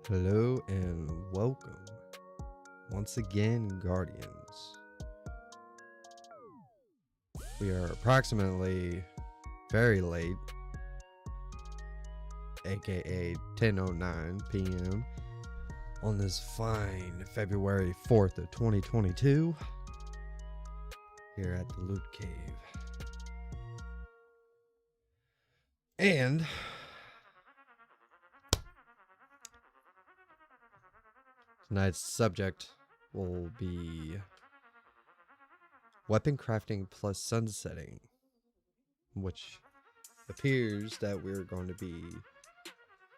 Hello and welcome once again, Guardians. We are approximately very late, aka 10:09 p.m. on this fine February 4th of 2022 here at the LootCave. And tonight's subject will be weapon crafting plus sunsetting, which appears that we're going to be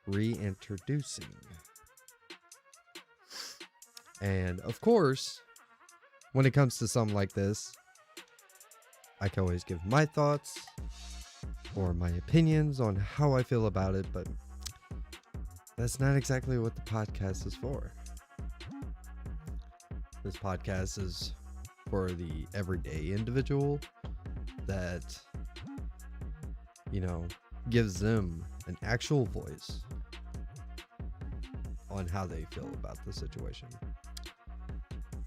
reintroducing. And of course, when it comes to something like this, I can always give my thoughts or my opinions on how I feel about it, but that's not exactly what the podcast is for. This podcast is for the everyday individual that, gives them an actual voice on how they feel about the situation.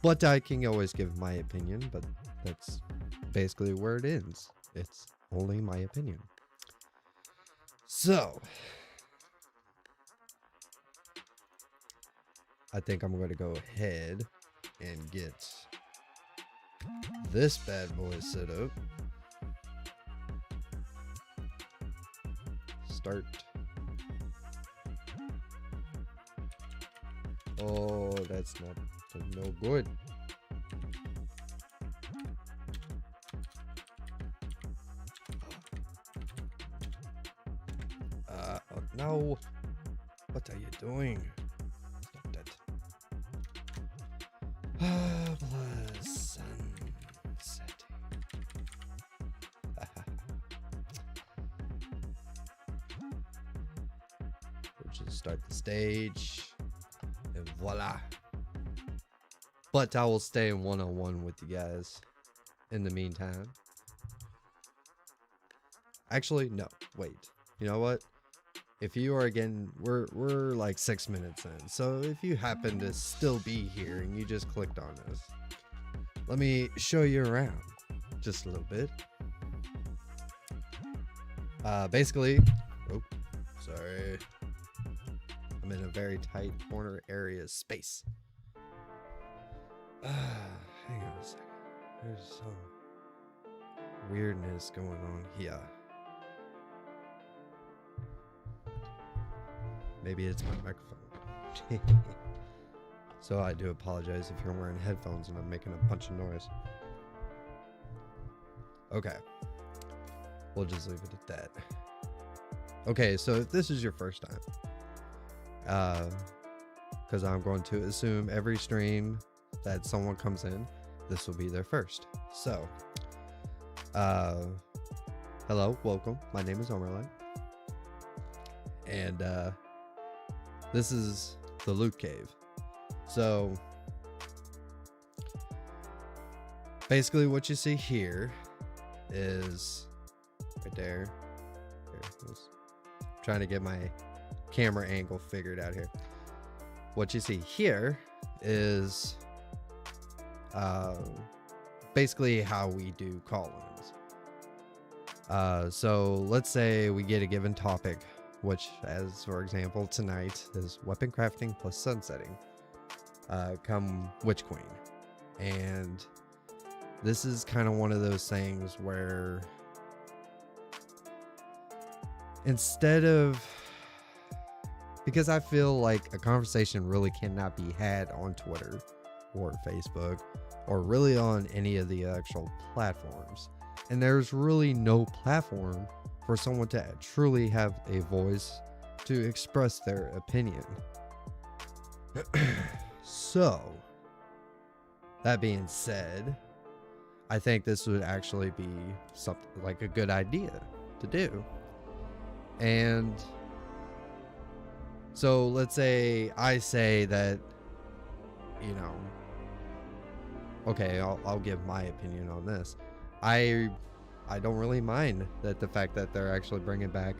But I can always give my opinion, but that's basically where it ends. It's only my opinion. So, I think I'm going to go ahead and get this bad boy set up. Start. Oh, that's no good. Oh, no. What are you doing? Stop that. Plus sunsetting. We'll just start the stage. And voila. But I will stay in one-on-one with you guys in the meantime. Actually, no. Wait. You know what? If you are again, we're like 6 minutes in. So if you happen to still be here and you just clicked on this, let me show you around just a little bit. Basically, oh, sorry. I'm in a very tight corner area space. Hang on a second. There's some weirdness going on here. Maybe it's my microphone. So I do apologize if you're wearing headphones and I'm making a bunch of noise. Okay. We'll just leave it at that. Okay, so if this is your first time, because I'm going to assume every stream that someone comes in, this will be their first. So, hello, welcome. My name is Omerline. And, this is the LootCave. So, basically what you see here is right there. Trying to get my camera angle figured out here. What you see here is basically how we do call-ins. So let's say we get a given topic, which, as for example, tonight is weapon crafting plus sunsetting. Come Witch Queen. And this is kind of one of those things where instead of, because I feel like a conversation really cannot be had on Twitter or Facebook or really on any of the actual platforms. And there's really no platform for someone to truly have a voice to express their opinion. So, that being said, I think this would actually be something like a good idea to do. And so let's say I say that, okay, I'll give my opinion on this. I don't really mind that the fact that they're actually bringing back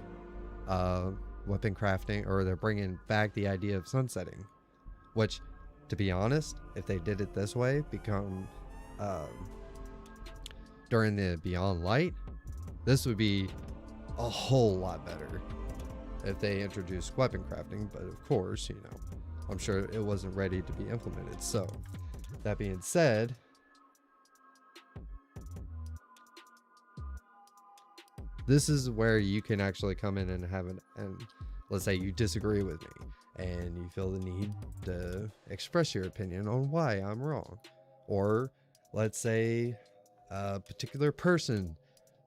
weapon crafting, or they're bringing back the idea of sunsetting, which, to be honest, if they did it this way, become during the Beyond Light, this would be a whole lot better if they introduced weapon crafting. But of course, you know, I'm sure it wasn't ready to be implemented. So that being said, this is where you can actually come in and have and let's say you disagree with me and you feel the need to express your opinion on why I'm wrong. Or let's say a particular person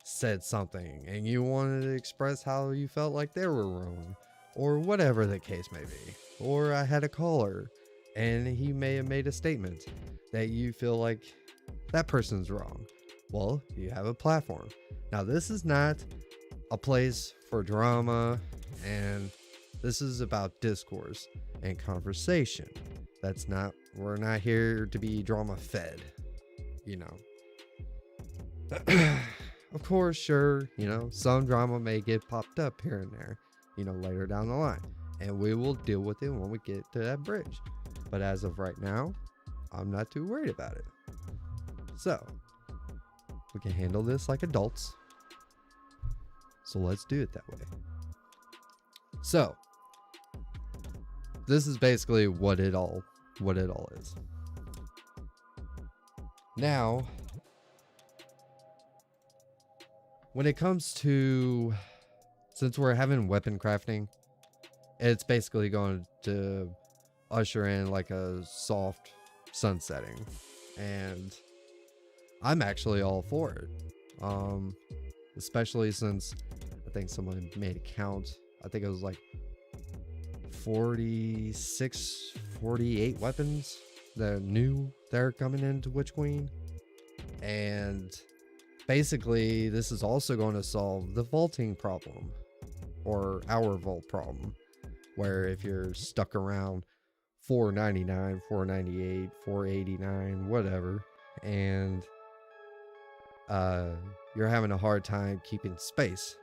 said something and you wanted to express how you felt like they were wrong, or whatever the case may be. Or I had a caller and he may have made a statement that you feel like that person's wrong. Well, you have a platform. Now, this is not a place for drama, and this is about discourse and conversation. We're not here to be drama fed, you know. Of course, sure, you know, some drama may get popped up here and there, you know, later down the line, and we will deal with it when we get to that bridge. But as of right now, I'm not too worried about it. So we can handle this like adults. So let's do it that way. So this is basically what it all is. Now, when it comes to, since we're having weapon crafting, it's basically going to usher in like a soft sunsetting, and I'm actually all for it. Especially since I think someone made a count. I think it was like 46, 48 weapons that are new that are coming into Witch Queen. And basically, this is also going to solve the vaulting problem, or our vault problem, where if you're stuck around 499, 498, 489, whatever, and you're having a hard time keeping space,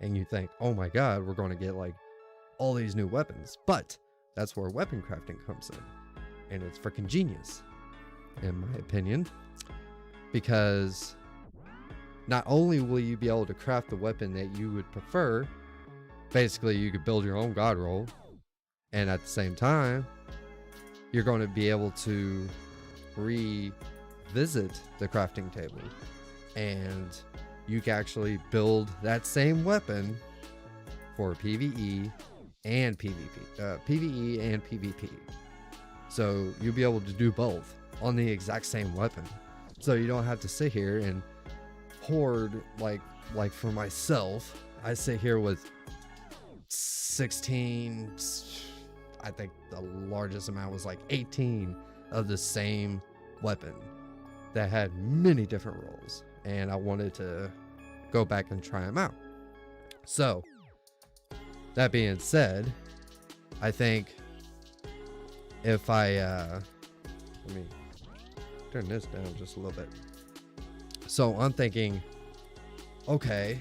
and you think, oh my god, we're going to get like all these new weapons. But that's where weapon crafting comes in, and it's freaking genius, in my opinion, because not only will you be able to craft the weapon that you would prefer, basically you could build your own god roll, and at the same time you're going to be able to revisit the crafting table, and you can actually build that same weapon for PvE and PvP, PvE and PvP. So you'll be able to do both on the exact same weapon. So you don't have to sit here and hoard, like for myself, I sit here with 16, I think the largest amount was like 18 of the same weapon that had many different roles, and I wanted to go back and try them out. So that being said, I think if I let me turn this down just a little bit. So I'm thinking, okay,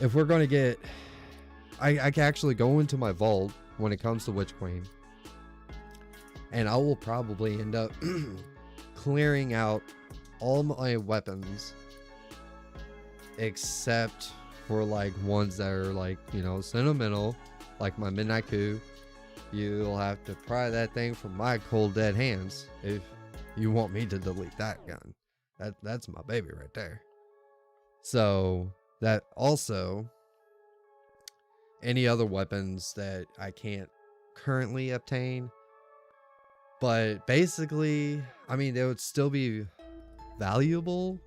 if we're going to get, I can actually go into my vault when it comes to Witch Queen, and I will probably end up clearing out all my weapons except for like ones that are like, you know, sentimental, like my Midnight Coup. You'll have to pry that thing from my cold dead hands if you want me to delete that gun. That's my baby right there. So that also, any other weapons that I can't currently obtain, but basically, I mean, they would still be valuable,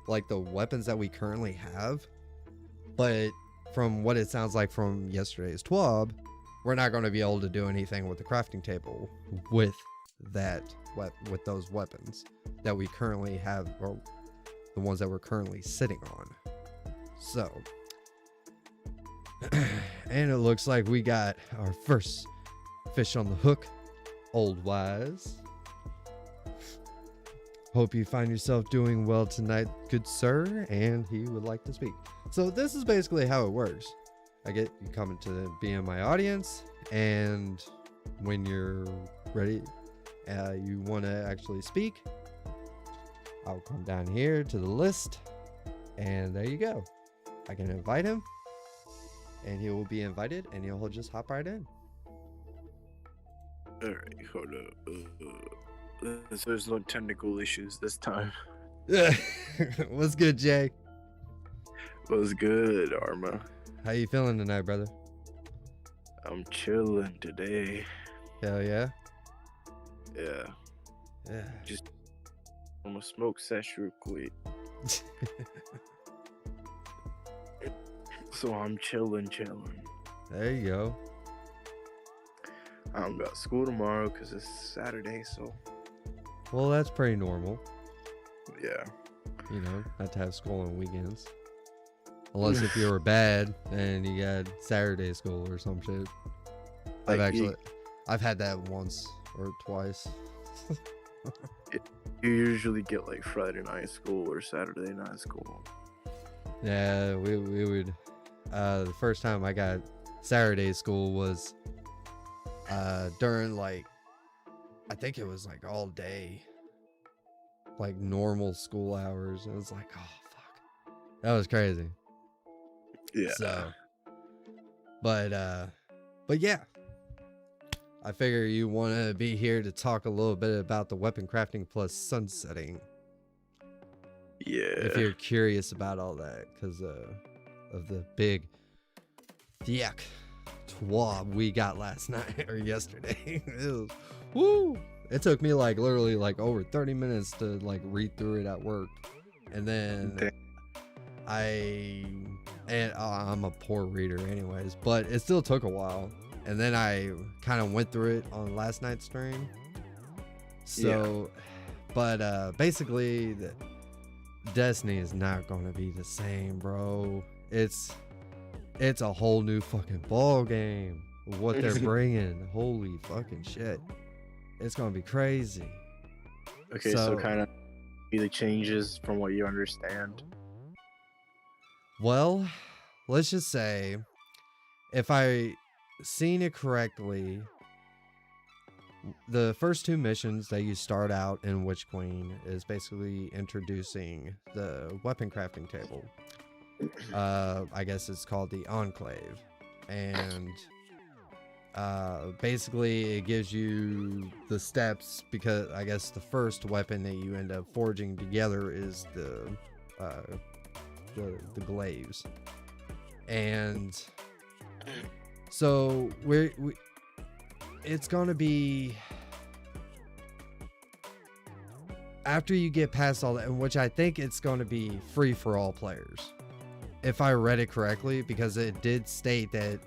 like the weapons that we currently have. But from what it sounds like from yesterday's TWAB, we're not going to be able to do anything with the crafting table with with those weapons that we currently have, or the ones that we're currently sitting on. So, and it looks like we got our first fish on the hook, Old Wise. Hope you find yourself doing well tonight, good sir. And he would like to speak. So this is basically how it works. You come into be in my audience, and when you're ready, you want to actually speak, I'll come down here to the list, and there you go. I can invite him, and he will be invited, and he'll just hop right in. All right, hold up. There's no technical issues this time. What's good, Jay? What's good, Arma? How you feeling tonight, brother? I'm chilling today. Hell yeah. Yeah. Yeah. Just I'm gonna smoke sesh real quick. So I'm chilling. There you go. I don't got school tomorrow because it's Saturday, so. Well, that's pretty normal. Yeah. You know, not to have school on weekends. Unless if you were bad and you got Saturday school or some shit. I've had that once or twice. You usually get like Friday night school or Saturday night school. Yeah, we would. The first time I got Saturday school was during like, I think it was like all day, like normal school hours. It was like, oh fuck, that was crazy. Yeah. So, but yeah, I figure you want to be here to talk a little bit about the weapon crafting plus sunsetting. Yeah. If you're curious about all that, because of the big yuck twab we got last night or yesterday. It took me like literally like over 30 minutes to like read through it at work, and then I'm a poor reader anyways, but it still took a while, and then I kind of went through it on last night's stream. So but basically Destiny is not gonna be the same, bro. It's a whole new fucking ball game. What they're bringing, holy fucking shit, it's gonna be crazy. Okay, so kind of the changes from what you understand. Well, let's just say, if I seen it correctly, the first two missions that you start out in Witch Queen is basically introducing the weapon crafting table. I guess it's called the Enclave, and basically it gives you the steps, because I guess the first weapon that you end up forging together is the glaives, and so it's gonna be after you get past all that, in which I think it's going to be free for all players, if I read it correctly, because it did state that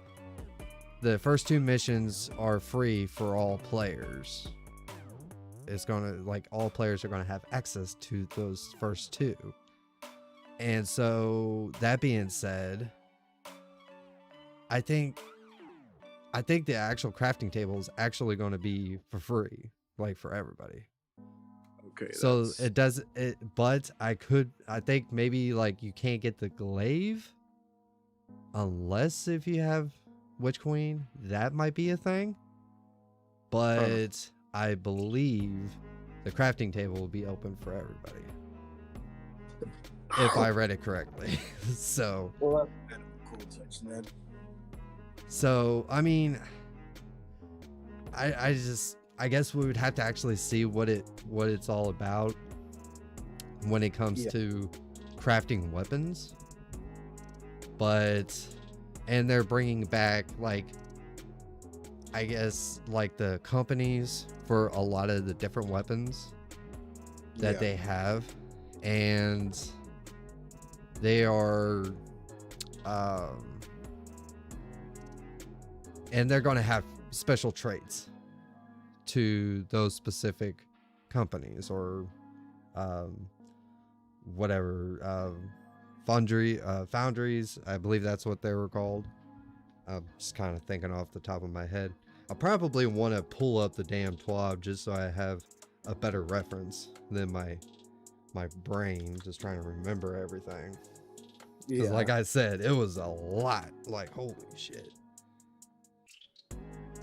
the first two missions are free for all players. It's gonna, like, all players are gonna have access to those first two. And so that being said, I think the actual crafting table is actually going to be for free, like for everybody. Okay. So it does it, but I think maybe like you can't get the glaive unless if you have Witch Queen. That might be a thing. But I believe the crafting table will be open for everybody, if I read it correctly. So. Well, that's kind of a cool touch, man. So, I mean, I guess we would have to actually see what it's all about when it comes to crafting weapons. And they're bringing back, like, I guess, like the companies for a lot of the different weapons that they have, and they are and they're going to have special traits to those specific companies, or whatever, foundries, I believe that's what they were called. I'm just kind of thinking off the top of my head. I probably want to pull up the damn TWAB just so I have a better reference than my my brain just trying to remember everything. Yeah. Like I said, it was a lot. Like, holy shit.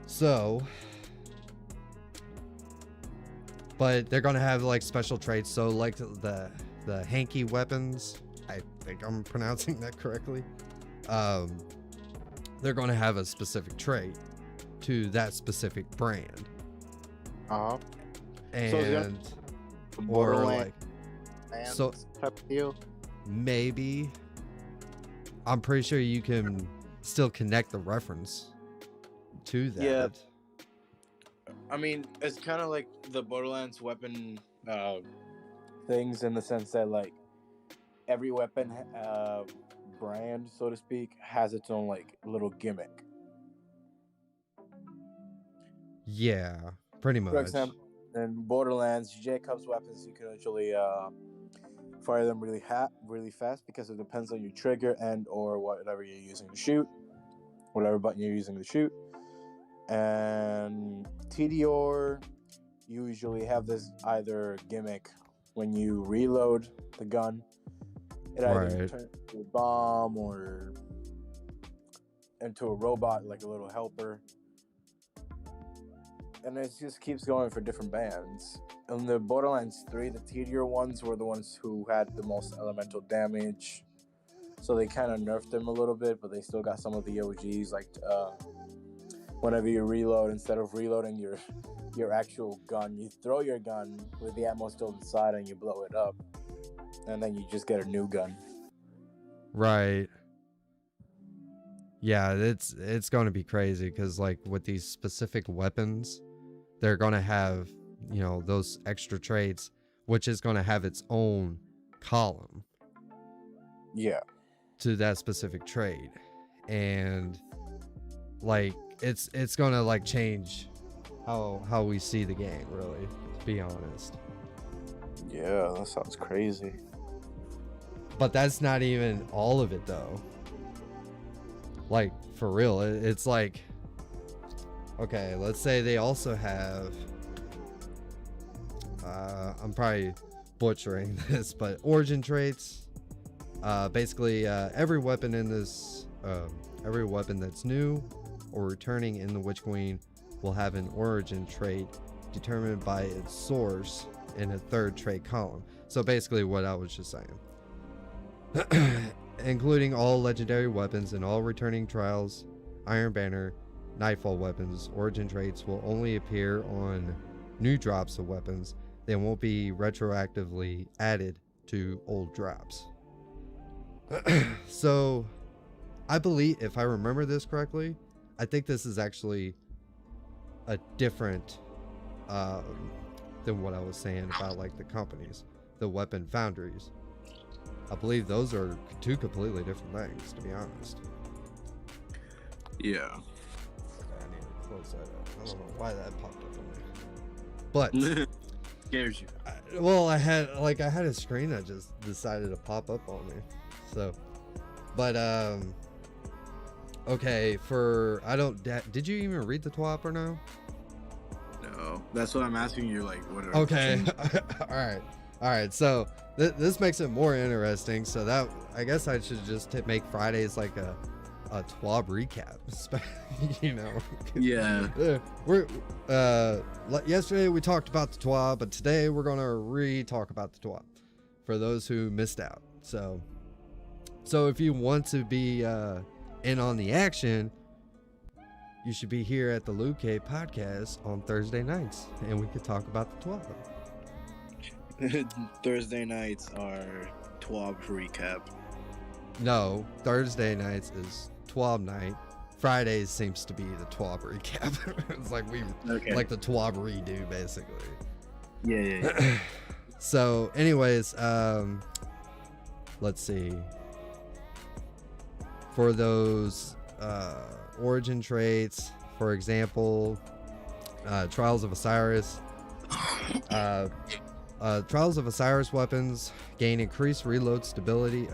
So, but they're gonna have like special traits. So like the hanky weapons, I think I'm pronouncing that correctly. They're gonna have a specific trait to that specific brand. And or like so type of deal. Maybe. I'm pretty sure you can still connect the reference to that. Yeah. I mean, it's kind of like the Borderlands weapon things in the sense that like every weapon brand, so to speak, has its own like little gimmick. Yeah, pretty much. For example, in Borderlands, Jacob's weapons, you can actually fire them really fast because it depends on your trigger and or whatever you're using to shoot, whatever button you're using to shoot. And TDR usually have this either gimmick when you reload the gun, it either turns into a bomb or into a robot, like a little helper. And it just keeps going for different bands. In the Borderlands 3, the TDR ones were the ones who had the most elemental damage. So they kind of nerfed them a little bit, but they still got some of the OGs. Like whenever you reload, instead of reloading your actual gun, you throw your gun with the ammo still inside and you blow it up. And then you just get a new gun. Right. Yeah, it's going to be crazy because like with these specific weapons, they're going to have, you know, those extra traits, which is going to have its own column. Yeah. To that specific trait. And like it's going to like change how we see the game, really, to be honest. Yeah, that sounds crazy. But that's not even all of it though. Like, for real, it's like, okay, let's say they also have, I'm probably butchering this, but origin traits. Basically, every weapon in this, every weapon that's new or returning in the Witch Queen will have an origin trait determined by its source in a third trait column. So basically what I was just saying. Including all legendary weapons and all returning trials, Iron Banner, Nightfall weapons, origin traits will only appear on new drops of weapons. They won't be retroactively added to old drops. So, I believe, if I remember this correctly, I think this is actually a different than what I was saying about like the companies, the weapon foundries. I believe those are two completely different things, to be honest. Yeah. Okay, I need to close that up. I don't know why that popped up on me. But Scares you. I had a screen that just decided to pop up on me. So, but okay, did you even read the TWAP or no? No, that's what I'm asking you. Like, what? Okay, all right. So this makes it more interesting. So that I guess I should just make Fridays like a TWAB recap. You know. Yeah. We're yesterday we talked about the TWAB, but today we're gonna re-talk about the TWAB for those who missed out. So if you want to be in on the action, you should be here at the LootCave podcast on Thursday nights, and we could talk about the TWAB. Thursday nights are TWAB recap. No, Thursday nights is TWAB night. Fridays seems to be the TWAB recap. It's like like the TWAB redo, basically. Yeah. So, anyways, let's see. For those origin traits, for example, Trials of Osiris. Trials of Osiris weapons gain increased reload stability,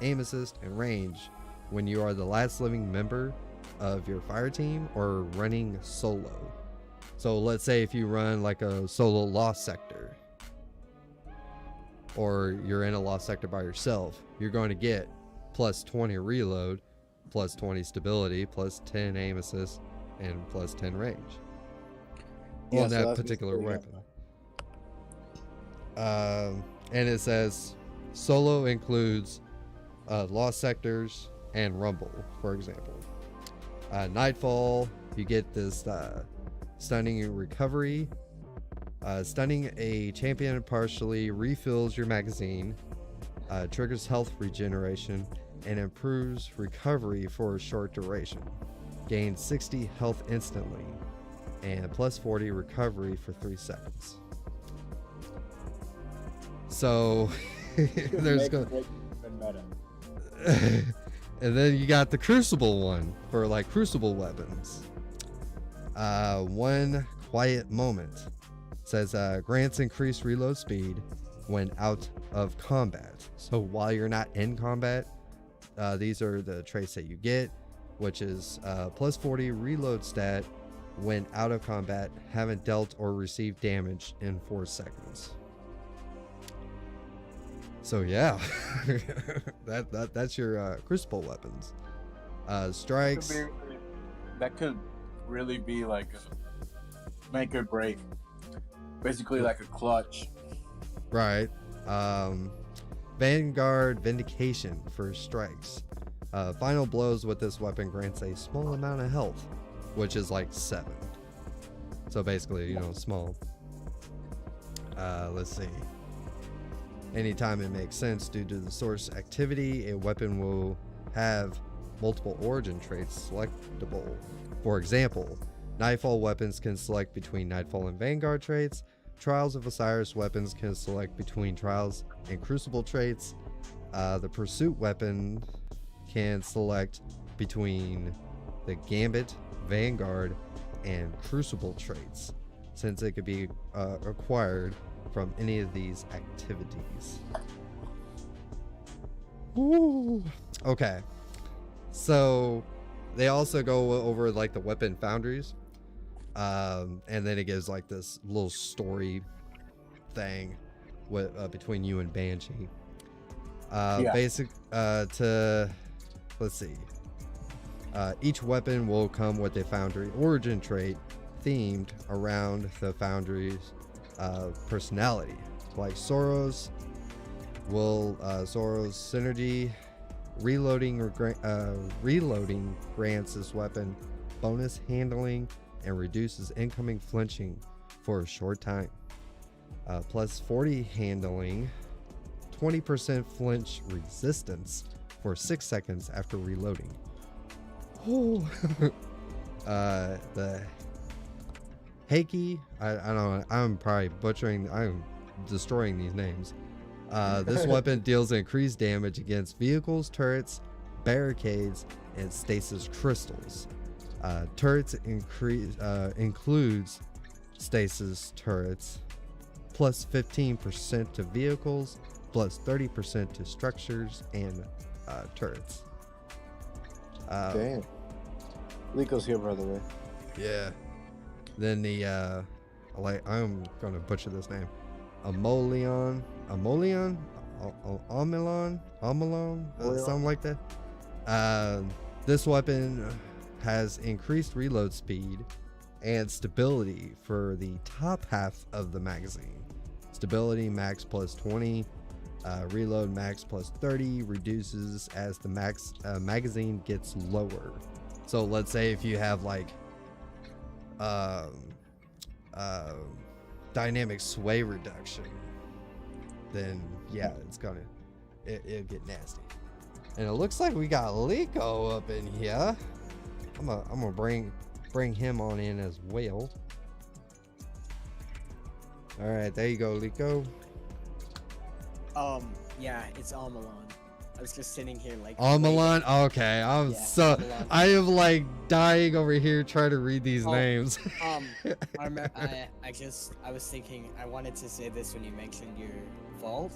aim assist, and range when you are the last living member of your fire team or running solo. So let's say if you run like a solo lost sector, or you're in a lost sector by yourself, you're going to get plus 20 reload, plus 20 stability, plus 10 aim assist, and plus 10 range Yeah, on so that that's particular basically weapon. And it says solo includes lost sectors and rumble, for example. Nightfall, you get this stunning recovery. Stunning a champion partially refills your magazine, triggers health regeneration, and improves recovery for a short duration. Gain 60 health instantly, and plus 40 recovery for 3 seconds. So there's and then you got the crucible one for like crucible weapons. One quiet moment says grants increased reload speed when out of combat. So while you're not in combat, these are the traits that you get, which is plus 40 reload stat when out of combat, haven't dealt or received damage in 4 seconds. So yeah, that's your crucible weapons. Strikes. That could really be like a make or break. Basically like a clutch. Right. Vanguard Vindication for strikes. Final blows with this weapon grants a small amount of health, which is like 7. So basically, small. Let's see. Anytime it makes sense due to the source activity, a weapon will have multiple origin traits selectable. For example, Nightfall weapons can select between Nightfall and Vanguard traits. Trials of Osiris weapons can select between Trials and Crucible traits. The Pursuit weapon can select between the Gambit, Vanguard, and Crucible traits, since it could be acquired from any of these activities. Ooh. Okay, so they also go over like the weapon foundries, and then it gives like this little story thing with between you and Banshee. Basic let's see. Each weapon will come with a foundry origin trait themed around the foundry's personality. Like Soros synergy. Reloading grants this weapon bonus handling and reduces incoming flinching for a short time. Plus 40 handling, 20% flinch resistance for 6 seconds after reloading. Oh. The Heiki, I don't know, I'm destroying these names. This weapon deals increased damage against vehicles, turrets, barricades, and stasis crystals. Turrets includes stasis turrets, plus 15% to vehicles, plus 30% to structures and turrets. Damn. Lico's here, by the way. Yeah. Then the I'm gonna butcher this name. Amolion, something like that. This weapon has increased reload speed and stability for the top half of the magazine. Stability max plus 20, reload max plus 30, reduces as the magazine gets lower. So let's say if you have like dynamic sway reduction, then yeah, it'll get nasty. And it looks like we got Lico up in here. I'm gonna bring him on in as well. All right, there you go, Lico. Yeah, it's Almalon. I was just sitting here like Almalon. Okay, I am like dying over here trying to read these names. I was thinking I wanted to say this when you mentioned your vault.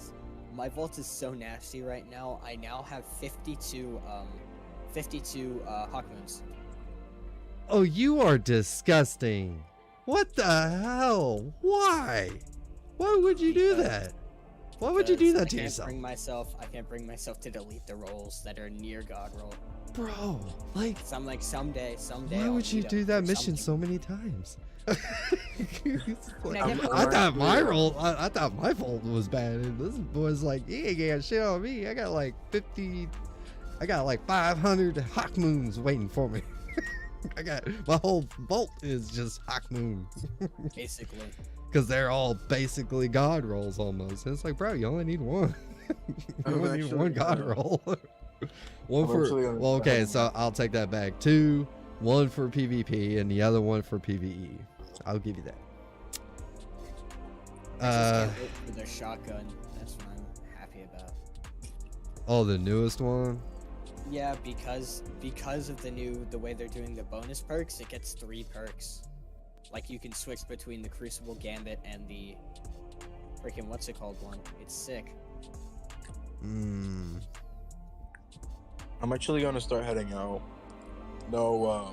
My vault is so nasty right now. I now have 52 Hawk Moons. Oh, you are disgusting. What the hell? Why? Why would you do that? Why would you do that to yourself? I can't bring myself to delete the roles that are near God roll. Bro, like, So I'm like, someday. why I'll would you meet do up that for mission something. so many times? I get I thought bored. my role, I thought my fault was bad, and this was like, he ain't got shit on me. I got like 500 hawk moons waiting for me. I got my whole vault is just hawk moon, Basically. because they're all basically god rolls almost. And it's like, bro, you only need one. You I'm only need one actually, god roll. One I'm for actually on well, okay, the- so I'll take that back. 2, 1 for PvP and the other one for PvE. I'll give you that. I just can't wait for their shotgun. That's what I'm happy about. Oh, the newest one. Yeah, because of the way they're doing the bonus perks, it gets 3 perks. Like you can switch between the Crucible Gambit and the freaking what's it called one. It's sick. Hmm. I'm actually gonna start heading out. No,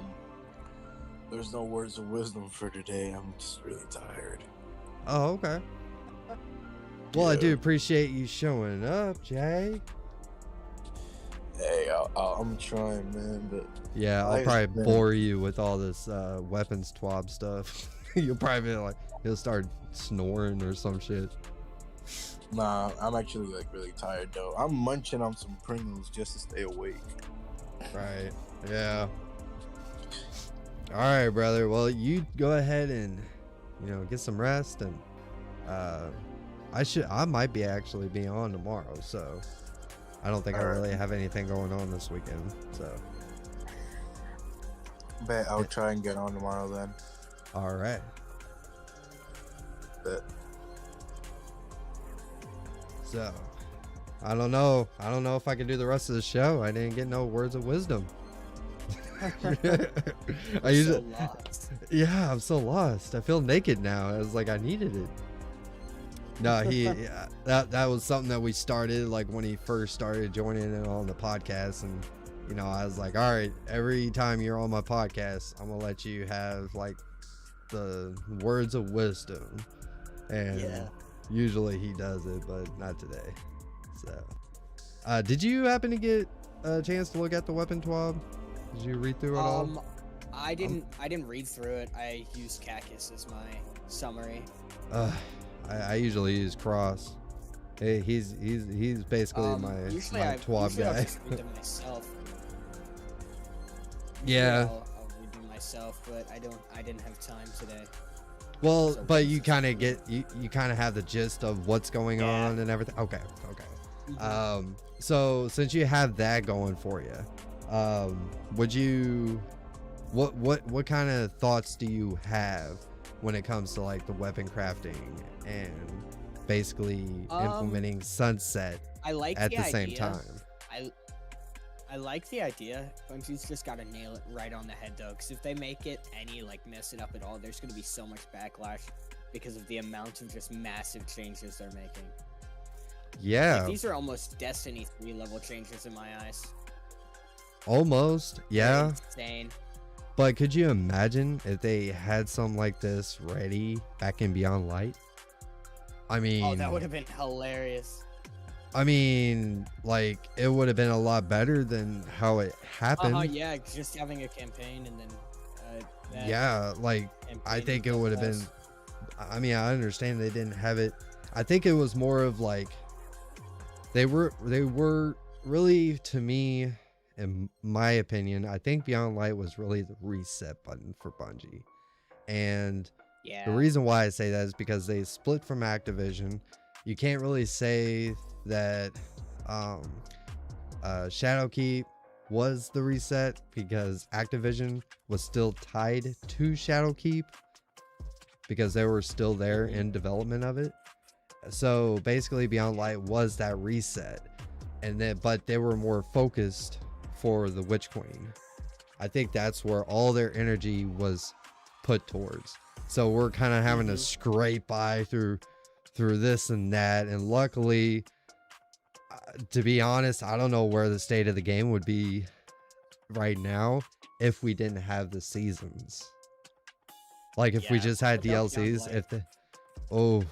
there's no words of wisdom for today. I'm just really tired. Oh, okay. Well, I Yeah. do appreciate you showing up, Jay. Hey, I'm trying, man, but Yeah, I'll Life's probably been- bore you with all this weapons twab stuff. You'll probably be like, you'll start snoring or some shit. nah, I'm actually like really tired though. I'm munching on some Pringles just to stay awake. Right. Yeah. All right, brother. Well, you go ahead and, get some rest, and I might be actually be on tomorrow, so I don't think I Alright. really have anything going on this weekend. So, Bet I'll try and get on tomorrow then. all right. Bet. So, I don't know if I can do the rest of the show. I didn't get no words of wisdom. I I'm usually, so lost. yeah, I'm so lost. I feel naked now. I was like, I needed it. No, yeah, that was something that we started like when he first started joining in on the podcast, and I was like, all right, every time you're on my podcast, I'm gonna let you have like the words of wisdom, and Yeah. usually he does it, but not today. So, did you happen to get a chance to look at the weapon twab? Did you read through it all? I didn't read through it. I used Cactus as my summary. I usually use Cross. Hey, he's basically my Usually twab usually I'll guy. just read them myself. Yeah. I'll read them myself, but I didn't have time today. Well, So but it's you just kind of really- get you kind of have the gist of what's going Yeah. on and everything. Okay. Mhm. So since you have that going for you, would you what kind of thoughts do you have when it comes to like the weapon crafting and basically implementing sunset I like at the the same idea. time? I like the idea. Bungie's just gotta nail it right on the head though, because if they make it any mess it up at all, there's gonna be so much backlash because of the amount of just massive changes they're making. Yeah, Like, these are almost Destiny 3 level changes in my eyes. almost. They're Yeah. insane. But could you imagine if they had something like this ready back in Beyond Light? I mean, Oh, that would have been hilarious. I mean, like it would have been a lot better than how it happened. Yeah, just having a campaign and then that Yeah, like I campaign think it with would have been. us. I mean, I understand they didn't have it. I think it was more of like they were really, to me, in my opinion, I think Beyond Light was really the reset button for Bungie. And Yeah. the reason why I say that is because they split from Activision. You can't really say that Shadowkeep was the reset because Activision was still tied to Shadowkeep because they were still there in development of it. So basically Beyond Light was that reset, and then but they were more focused for the Witch Queen. I think that's where all their energy was put towards. So we're kind of having to scrape by through this and that, and luckily, to be honest, I don't know where the state of the game would be right now if we didn't have the seasons. Like if we Yeah, just had without Beyond DLCs, Light. if the oh,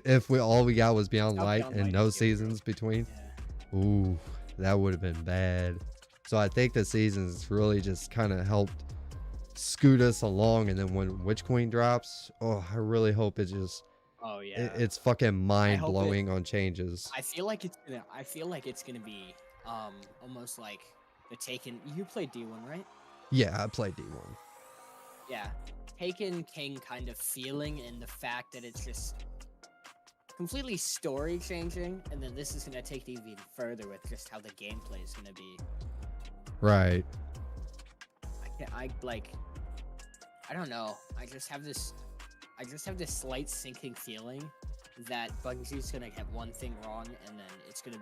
if we all we got was Beyond Without Light Beyond and Light no would be real. seasons between, Yeah. ooh, that would have been bad. So I think the seasons really just kind of helped scoot us along, and then when Witch Queen drops, oh, I really hope it just Oh yeah. it's fucking mind hope it- blowing on changes. I feel like it's gonna be almost like the Taken. You played D1, right? Yeah, I played D1. Yeah. Taken King kind of feeling, and the fact that it's just completely story changing, and then this is gonna take it even further with just how the gameplay is gonna be. Right. I don't know. I just have this slight sinking feeling that Bungie's gonna get one thing wrong, and then it's gonna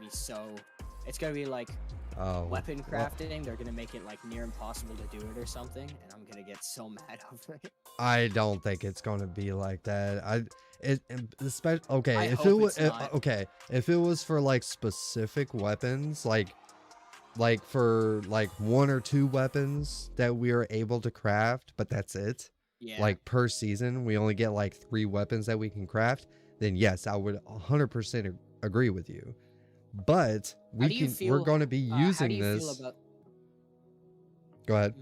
be like Oh. weapon well, crafting. They're gonna make it like near impossible to do it or something, and I'm gonna get so mad over it. I don't think it's gonna be like that. Especially okay. I If hope it was it's not. okay, if it was for like specific weapons, like for like 1 or 2 weapons that we are able to craft, but that's it. Yeah. Like per season, we only get like 3 weapons that we can craft. Then yes, I would 100% agree with you. But How do you we're feel- going to be how do using you this. feel about? Go ahead.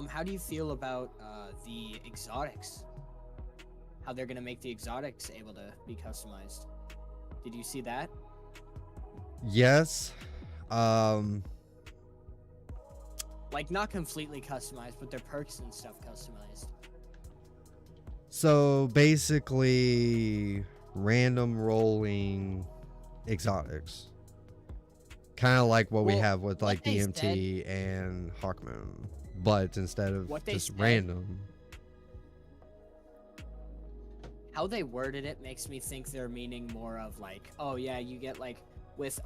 How do you feel about the exotics? How they're gonna make the exotics able to be customized? Did you see that? Yes. Like not completely customized, but their perks and stuff customized. So basically, random rolling exotics, kind of like what we Well, have with what like they DMT and Hawkmoon, but instead of What they just said- random. How they worded it makes me think they're meaning more of like, oh yeah, you get like with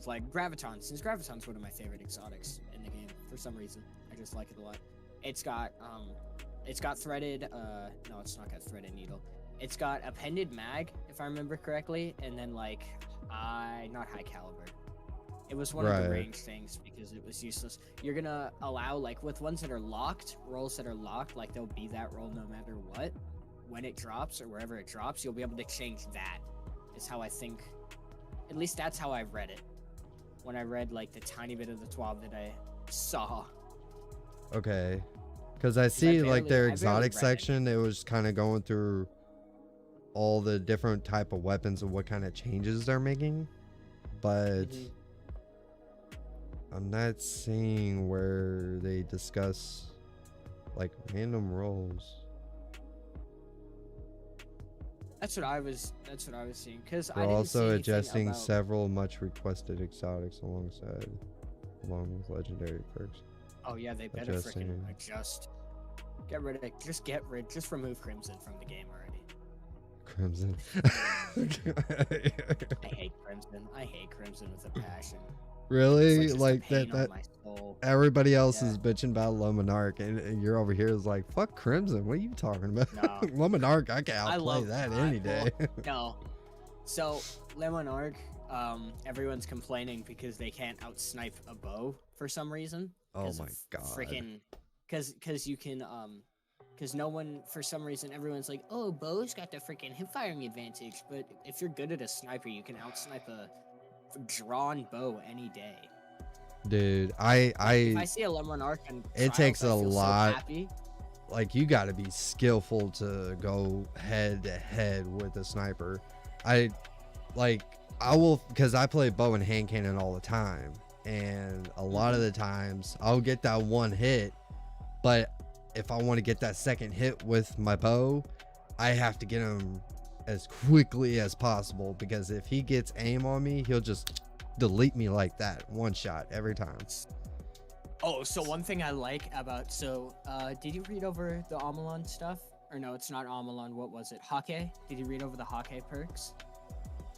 like Graviton, since Graviton's one of my favorite exotics in the game for some reason. I just like it a lot. It's got threaded no, it's not got threaded needle. It's got appended mag, if I remember correctly, and then like not high caliber. It was one of the Right. range things because it was useless. You're gonna allow like with ones that are locked, rolls that are locked, like they'll be that roll no matter what. When it drops or wherever it drops, you'll be able to change that. Is how I think. At least that's how I read it. When I read like the tiny bit of the TWAB that I saw. Okay, because I see like barely- their I barely exotic read section. It was kind of going through all the different type of weapons and what kind of changes they're making, but Mhm. I'm not seeing where they discuss like random rolls. That's what I was seeing. Cause I We're didn't see also anything adjusting about... several much requested exotics along with legendary perks. Oh yeah, they better adjusting. freaking adjust. Just remove Crimson from the game already. Crimson. I hate Crimson with a passion. Really? It's Like just a pain that on my soul. everybody else Yeah. is bitching about Luminark, and you're over here is like, fuck Crimson. What are you talking about? No. Luminark, I can I outplay love that well, any day. No. So, Lemon Arc, everyone's complaining because they can't outsnipe a bow for some reason. Oh 'cause my of god. Freaking, because you can, because no one, for some reason, everyone's like, oh, bow's got the freaking hip firing advantage. But if you're good at a sniper, you can outsnipe a drawn bow any day. Dude, If I I see a Lemon Arc and It takes a lot. happy. like you got to be skillful to go head to head with a sniper. I will, because I play bow and hand cannon all the time, and a lot of the times I'll get that one hit, but if I want to get that second hit with my bow, I have to get him as quickly as possible, because if he gets aim on me, he'll just delete me like that, one shot every time. Oh, so one thing I like about, did you read over the Amalon stuff? Or no, it's not Amalon, what was it? Hake? Did you read over the Hake perks?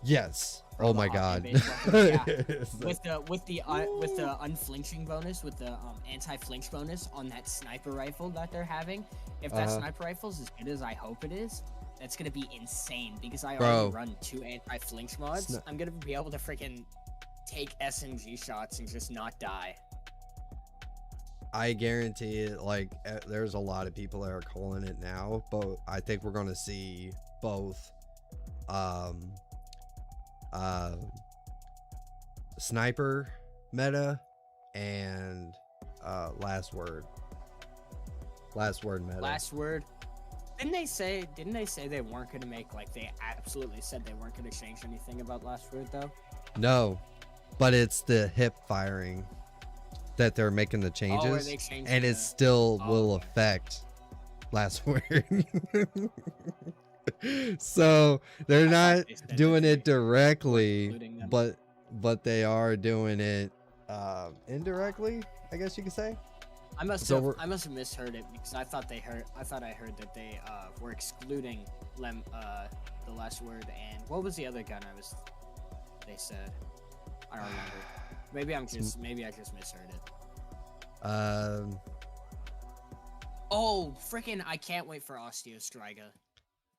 Yes. For Oh the my Hake god. based weapons? Yeah. It's like- With the unflinching bonus, with the anti-flinch bonus on that sniper rifle that they're having, if that sniper rifle's as good as I hope it is, that's gonna be insane, because I Bro. already run 2 anti-flinch mods. Sni- I'm gonna be able to freaking take SMG shots and just not die. I guarantee it. Like, there's a lot of people that are calling it now, but I think we're gonna see both, sniper meta and last word meta. Last word. Didn't they say they weren't gonna make, like, they absolutely said they weren't gonna change anything about last word though? No, but it's the hip firing that they're making the changes, they changed and the- it still will okay. affect last word. So they're I not thought they said doing that it directly, including them. but they are doing it indirectly, I guess you could say. I must So have misheard it, because I thought I heard that they were excluding the last word, and what was the other gun they said? I don't remember. Maybe I just misheard it. Oh, freaking! I can't wait for Osteostriga.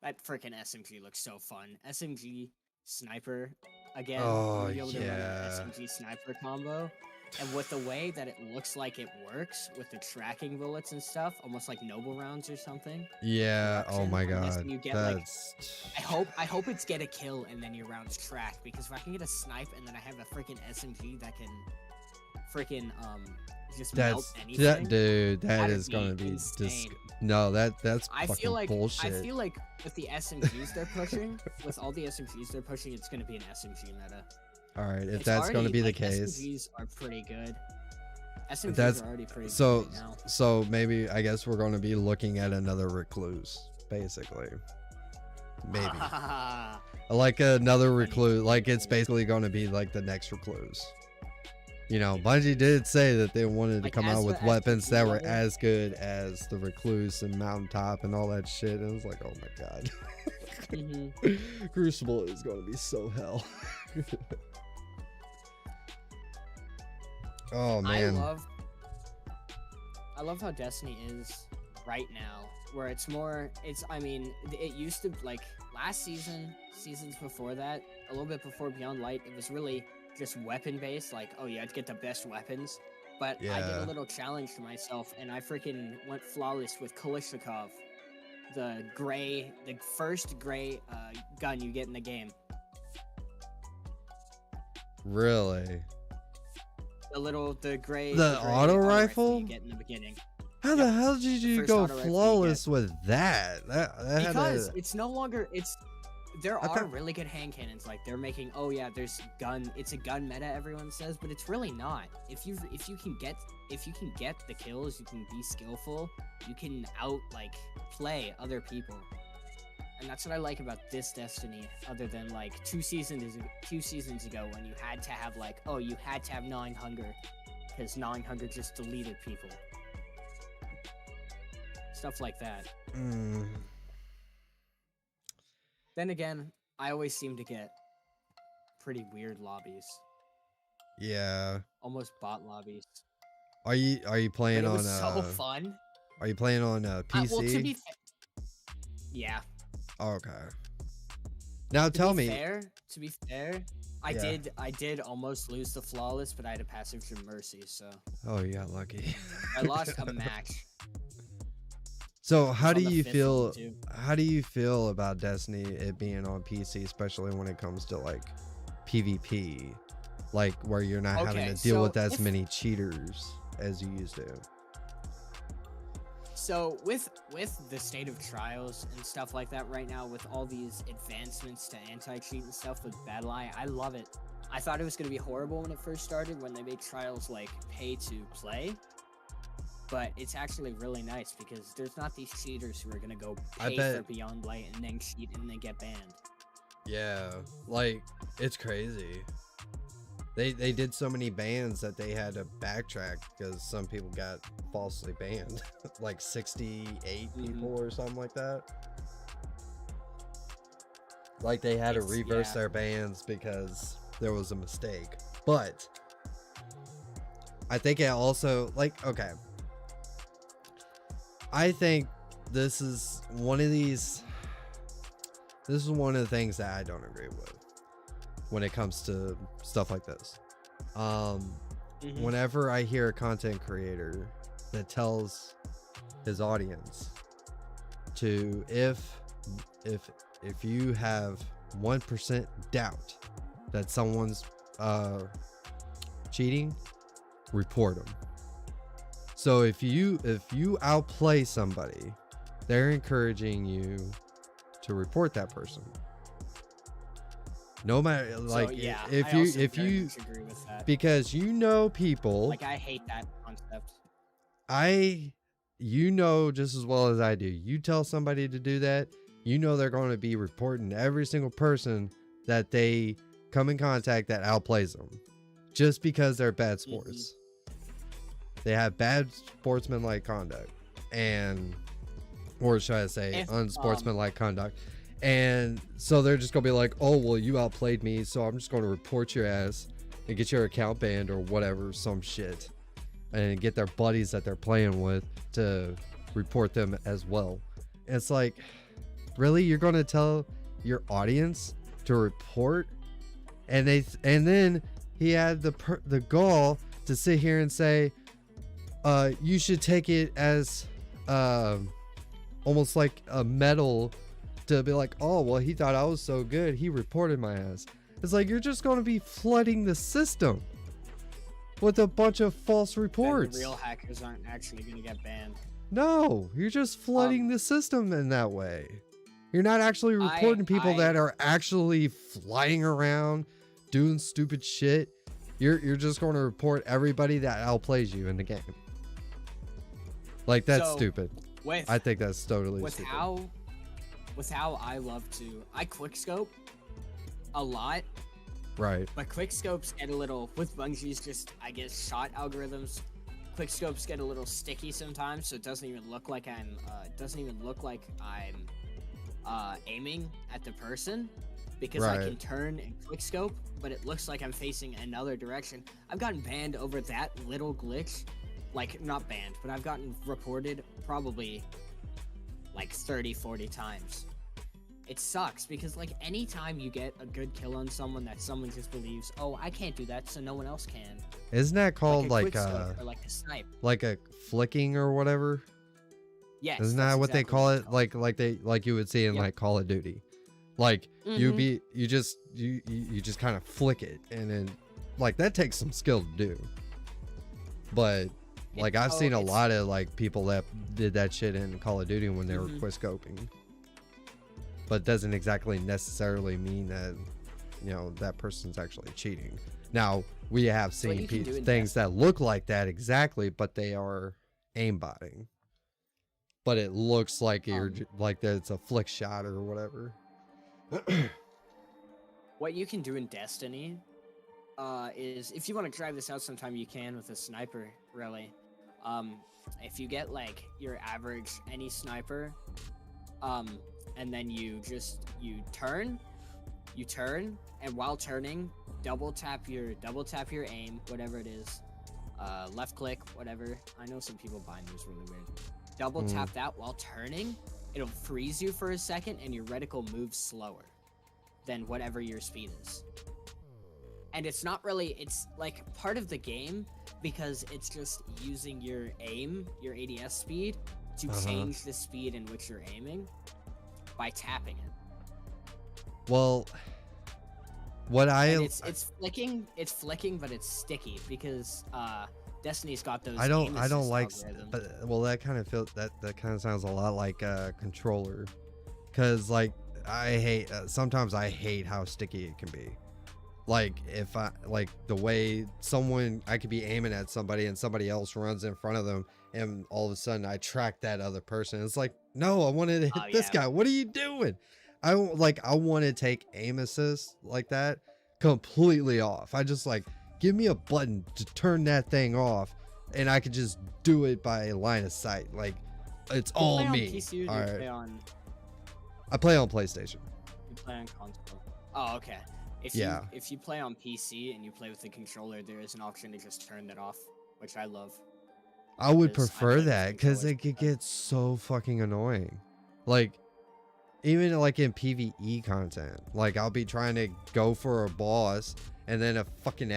That freaking SMG looks so fun. SMG sniper again. Oh, You'll be able to run yeah. an SMG sniper combo. And with the way that it looks like it works with the tracking bullets and stuff, almost like noble rounds or something. Yeah. Oh my Unless god. you get, That's. I hope it's get a kill and then your rounds track, because if I can get a snipe and then I have a freaking SMG that can freaking just melt anything. Dude, that that'd is gonna be insane. no, that's I fucking feel like bullshit. I feel like with the SMGs they're pushing, with all the SMGs they're pushing, it's gonna be an SMG meta. All right, if It's that's going to already, be the like, case, SMGs are pretty good. SMGs that's are already pretty so good right now. so maybe I guess we're going to be looking at another recluse, basically. Maybe like another recluse, like it's basically going to be like the next recluse. You know, Bungie did say that they wanted to Like, come as out with the weapons SMG that were level? as good as the recluse and mountaintop and all that shit. And it was like, oh my god. Mhm. Crucible is going to be so hell. Oh man. I love how Destiny is right now, where it's I mean, it used to, like, last seasons before that, a little bit before Beyond Light, it was really just weapon based, like, oh, you had to get the best weapons. But I did Yeah. a little challenge to myself, and I freaking went flawless with Kalishnikov, the first gray gun you get in the game. Really? The gray auto rifle you get in the beginning. How the hell did you first go auto rifle you flawless with that? That had Because a, it's no longer there I are thought- really good hand cannons, like they're making, oh yeah, it's a gun meta, everyone says, but it's really not. If you can get the kills, you can be skillful, you can play other people. And that's what I like about this Destiny, other than like 2 seasons ago when you had to have you had to have gnawing hunger, because gnawing hunger just deleted people. Stuff like that. Then again, I always seem to get pretty weird lobbies. yeah. Almost bot lobbies. Are you But playing it on was so fun. Are you playing on PC? Well, to be yeah. Oh, okay. Now tell me. To be fair, I did almost lose the flawless, but I had a passive from Mercy, so Oh, you got lucky. I lost a match. So how on do the you fifth feel? one, too. How do you feel about Destiny it being on PC, especially when it comes to like PvP, like where you're not having Okay, to deal so with as if- many cheaters as you used to? So with the state of trials and stuff like that right now, with all these advancements to anti-cheat and stuff with Battle Eye, I love it. I thought it was gonna be horrible when it first started, when they made trials like pay to play. But it's actually really nice because there's not these cheaters who are gonna go pay for Beyond Light and then cheat and then get banned. Yeah, like it's crazy. They did so many bans that they had to backtrack because some people got falsely banned, like 68 people or something like that. Like they had to reverse their bans because there was a mistake. But I think it also, like, okay, I think this is one of the things that I don't agree with when it comes to stuff like this. Whenever I hear a content creator that tells his audience to if you have 1% doubt that someone's cheating, report them. So if you outplay somebody, they're encouraging you to report that person. No matter, like, so, yeah, if I you also very much agree with that. because you know people, Like, I hate that concept. you know just as well as I do. You tell somebody to do that, you know they're going to be reporting every single person that they come in contact that outplays them, just because they're bad sports. They have bad sportsmanlike conduct, or should I say, unsportsmanlike conduct. And so they're just gonna be like, oh well, you outplayed me, so I'm just gonna report your ass and get your account banned or whatever, some shit, and get their buddies that they're playing with to report them as well. And it's like, really, you're gonna tell your audience to report? And then he had the gall to sit here and say, you should take it as almost like a medal, to be like, oh well, he thought I was so good, he reported my ass. It's like, you're just going to be flooding the system with a bunch of false reports. The real hackers aren't actually going to get banned. No, you're just flooding the system in that way. You're not actually reporting people that are actually flying around doing stupid shit. You're just going to report everybody that outplays you in the game. Like, that's stupid. I think that's totally stupid. With how I love to, I quickscope a lot. Right. But quickscopes get a little, with Bungie's just, I guess, shot algorithms, quickscopes get a little sticky sometimes, so it doesn't even look like I'm aiming at the person, because I can turn and quickscope, but it looks like I'm facing another direction. I've gotten banned over that little glitch, like, not banned, but I've gotten reported probably like 30-40 times. It sucks, because like, anytime you get a good kill on someone that someone just believes, oh, I can't do that, so no one else can. Isn't that called like or like a snipe, like a flicking or whatever? Yes. Isn't that what they call it? Like you would see in like Call of Duty. Like, you just kind of flick it, and then like, that takes some skill to do. But like, I've seen a lot of like people that did that shit in Call of Duty when they were quickscoping. But doesn't exactly necessarily mean that, you know, that person's actually cheating. Now, we have seen things that look like that exactly, but they are aimbotting. But it looks like you're like that it's a flick shot or whatever. What you can do in Destiny is, if you want to try this out sometime, you can with a sniper, really. If you get like your average any sniper, and then you turn, and while turning, double tap your aim, whatever it is, left click, whatever. I know some people bind those really weird. Double tap that while turning, it'll freeze you for a second, and your reticle moves slower than whatever your speed is. And it's not really, it's like part of the game, because it's just using your aim, your ADS speed, to change the speed in which you're aiming by tapping it. Well, it's flicking, but it's sticky, because Destiny's got those. I don't like, but well, that kind of sounds a lot like a controller, because like, sometimes I hate how sticky it can be. Like, if I like the way I could be aiming at somebody and somebody else runs in front of them, and all of a sudden I track that other person. It's like, no, I wanted to hit this guy. What are you doing? I want to take aim assist like that completely off. I just like, give me a button to turn that thing off, and I could just do it by line of sight. Like, it's all me. PC, all right. I play on PlayStation. You play on console. Oh, okay. If you play on PC and you play with the controller, there is an option to just turn that off, which I love. I would prefer that, because it could get so fucking annoying. Like, even like in PvE content, like, I'll be trying to go for a boss, and then a fucking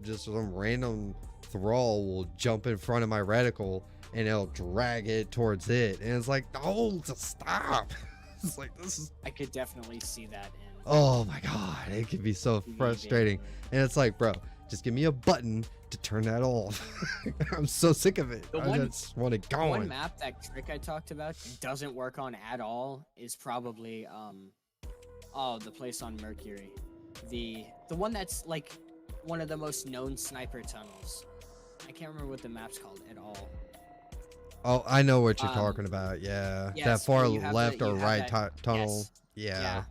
just some random thrall will jump in front of my reticle and it'll drag it towards it, and it's like, no, just stop. It's like, this is, I could definitely see that in. oh my god, it can be so frustrating. And it's like, bro, just give me a button to turn that off. I'm so sick of it. I just want it going. One map that trick I talked about doesn't work on at all is probably the place on Mercury, the one that's like one of the most known sniper tunnels. I can't remember what the map's called at all. Oh, I know what you're talking about. Yeah, yes, that far you have left that- or you have right that- tunnel. yes. Yeah.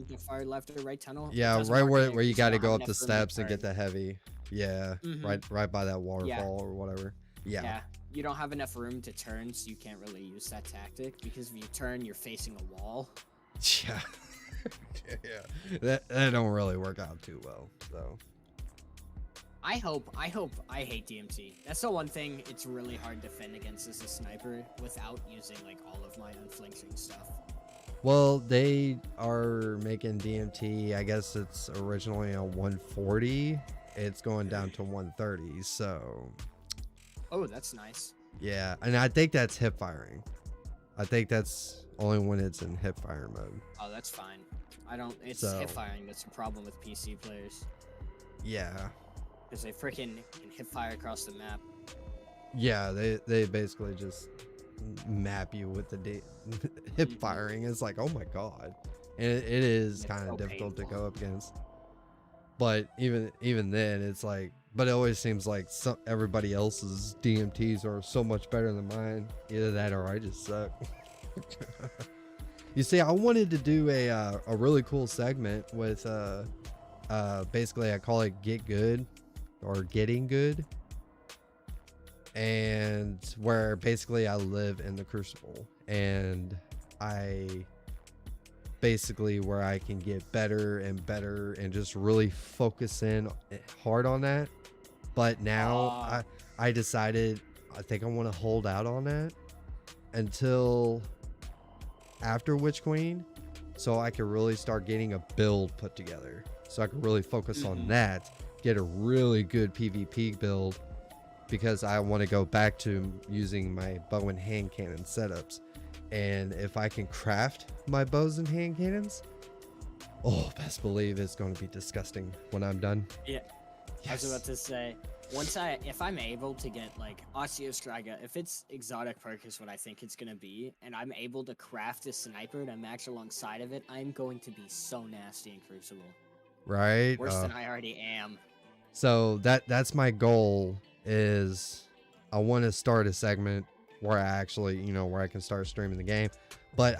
The far left or right tunnel. It Yeah, doesn't right work where in it you 'cause got to don't go have up the enough room to steps and get turn. the heavy. Yeah, Mhm. right by that waterfall or whatever. Yeah. You don't have enough room to turn, so you can't really use that tactic because if you turn, you're facing a wall. Yeah. Yeah. That don't really work out too well. So. I hate DMT. That's the one thing it's really hard to defend against as a sniper without using like all of my unflinching stuff. Well, they are making DMT. I guess it's originally a 140. It's going down to 130. So. Oh, that's nice. Yeah, and I think that's hip firing. I think that's only when it's in hip fire mode. Oh, that's fine. I don't. It's So- hip firing that's a problem with PC players Yeah. because they freaking can hip fire across the map. Yeah, they basically just map you with the hip Mhm. firing. It's like, oh my god, and it is It's kind of so difficult to painful. go up against. But even then, it's like, but it always seems like everybody else's DMTs are so much better than mine. Either that or I just suck. You see, I wanted to do a really cool segment with basically I call it Get Good or Getting Good. And where basically I live in the Crucible and I basically where I can get better and better and just really focus in hard on that. But now I decided I think I want to hold out on that until after Witch Queen so I can really start getting a build put together. So I can really focus on that, get a really good PvP build because I want to go back to using my bow and hand cannon setups. And if I can craft my bows and hand cannons, oh, best believe it's going to be disgusting when I'm done. Yeah. Yes. I was about to say, if I'm able to get like Osteostraga, if it's exotic perk is what I think it's gonna be, and I'm able to craft a sniper to match alongside of it, I'm going to be so nasty in Crucible. Right? Worse than I already am. So that's my goal is I want to start a segment where I actually, where I can start streaming the game. But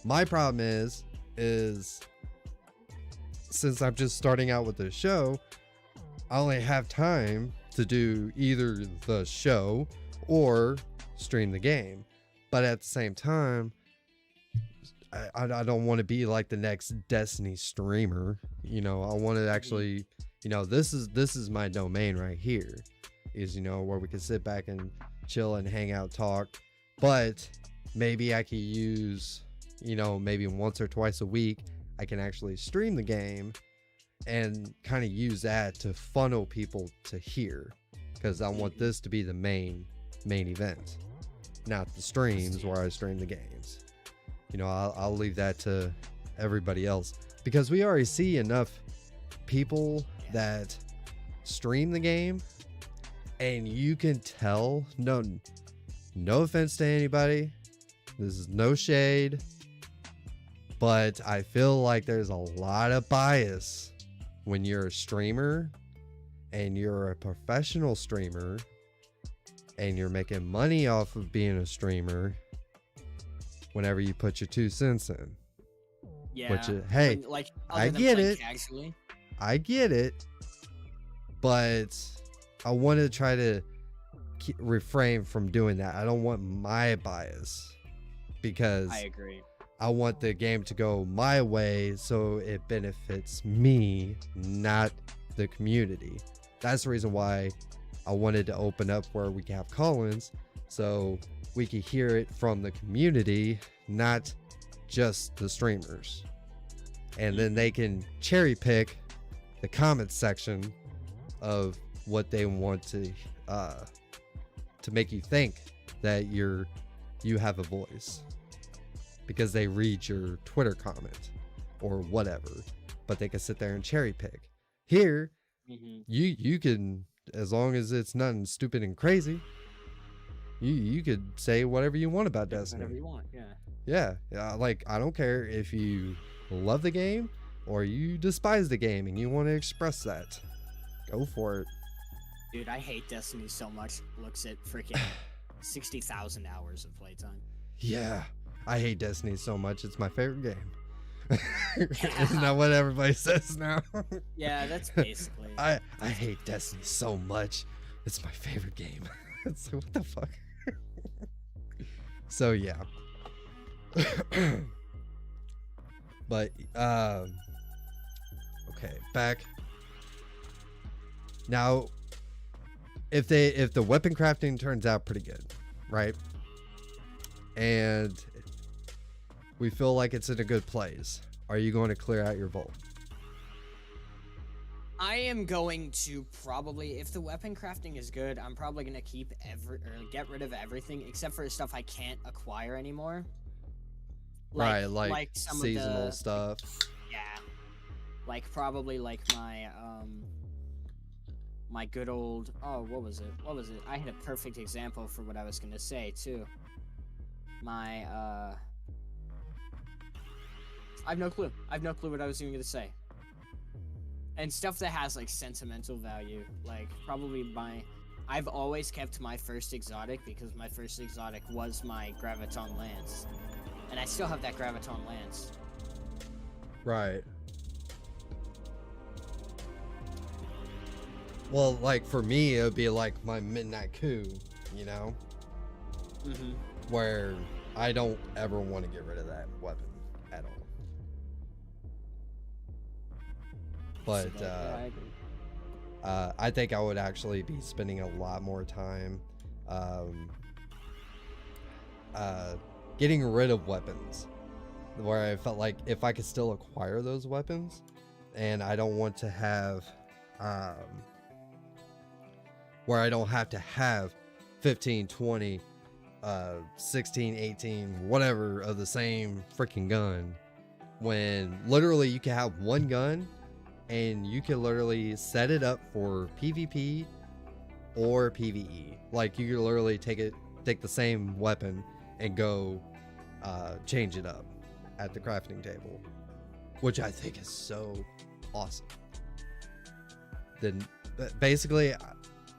my problem is since I'm just starting out with the show, I only have time to do either the show or stream the game. But at the same time, I don't want to be like the next Destiny streamer. I want to actually, this is my domain right here is, where we can sit back and chill and hang out, talk. But maybe I could use, maybe once or twice a week, I can actually stream the game and kind of use that to funnel people to here, because I want this to be the main event, not the streams where I stream the games. I'll leave that to everybody else because we already see enough people that stream the game and you can tell, no offense to anybody, this is no shade, but I feel like there's a lot of bias when you're a streamer and you're a professional streamer and you're making money off of being a streamer whenever you put your 2 cents in. Yeah. Which hey, like I other than get playing it. Casually. I get it, but I want to try to refrain from doing that. I don't want my bias because I agree. I want the game to go my way so it benefits me, not the community. That's the reason why I wanted to open up where we can have call-ins so we can hear it from the community, not just the streamers. And then they can cherry pick the comment section of what they want to make you think that you have a voice because they read your Twitter comment or whatever, but they can sit there and cherry pick. Here, you can, as long as it's nothing stupid and crazy, you could say whatever you want about Destiny. Whatever you want, yeah. Yeah, like, I don't care if you love the game or you despise the game and you want to express that. Go for it. Dude, I hate Destiny so much. Looks at freaking 60,000 hours of playtime. Yeah, I hate Destiny so much. It's my favorite game. Isn't that what everybody says now? Yeah, that's basically. I hate Destiny so much. It's my favorite game. It's like, what the fuck? So yeah. But okay, back. Now if the weapon crafting turns out pretty good, right? And we feel like it's in a good place, are you going to clear out your vault? I am going to probably, if the weapon crafting is good, I'm probably gonna keep get rid of everything except for stuff I can't acquire anymore. Right, like some seasonal of the stuff. Yeah, like probably like my my good old, oh, what was it? I had a perfect example for what I was gonna say too. My I have no clue what I was even gonna say. And stuff that has like sentimental value, like probably I've always kept my first exotic because my first exotic was my Graviton Lance. And I still have that Graviton Lance. Right. Well, like for me, it would be like my Midnight Coup, you know? Where I don't ever want to get rid of that weapon at all. But I think I would actually be spending a lot more time getting rid of weapons, where I felt like if I could still acquire those weapons, and I don't want to have where I don't have to have 15, 20, 16, 18, whatever of the same freaking gun, when literally you can have one gun and you can literally set it up for PvP or PvE. Like you can literally take the same weapon and go change it up at the crafting table, which I think is so awesome. Then basically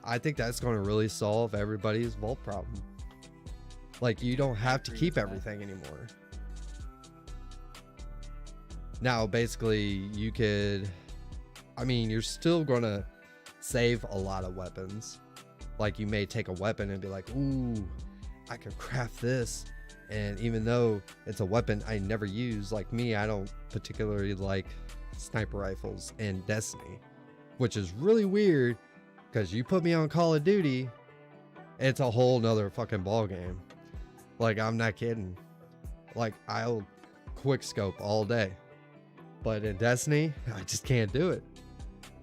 I think that's going to really solve everybody's vault problem. Like you don't have to keep everything anymore. Now basically you could, I mean, you're still gonna save a lot of weapons. Like you may take a weapon and be like, ooh, I could craft this. And even though it's a weapon I never use, like me, I don't particularly like sniper rifles in Destiny, which is really weird because you put me on Call of Duty, it's a whole nother fucking ball game. Like, I'm not kidding. Like, I'll quick scope all day. But in Destiny, I just can't do it.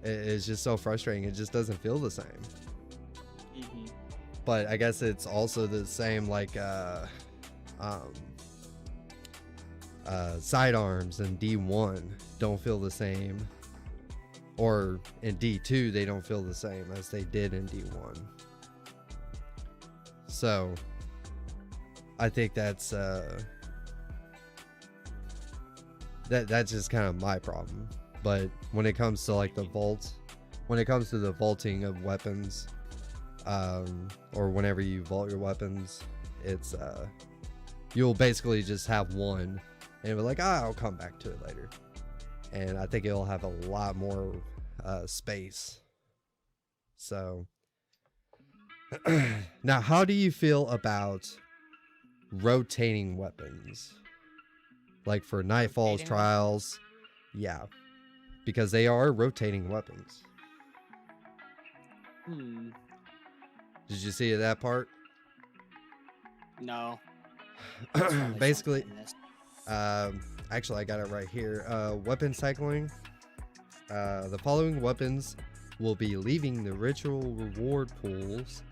It's just so frustrating. It just doesn't feel the same. But I guess it's also the same, like, sidearms in D1 don't feel the same. Or in D2, they don't feel the same as they did in D1. So, I think that's that's just kind of my problem. But when it comes to like the vault, when it comes to the vaulting of weapons, or whenever you vault your weapons, it's you'll basically just have one and it'll be like, I'll come back to it later. And I think it'll have a lot more space. So now, how do you feel about rotating weapons? Like for Nightfall's trials? Yeah. Because they are rotating weapons. Did you see that part? No. Basically, actually I got it right here. Weapon cycling. The following weapons will be leaving the ritual reward pools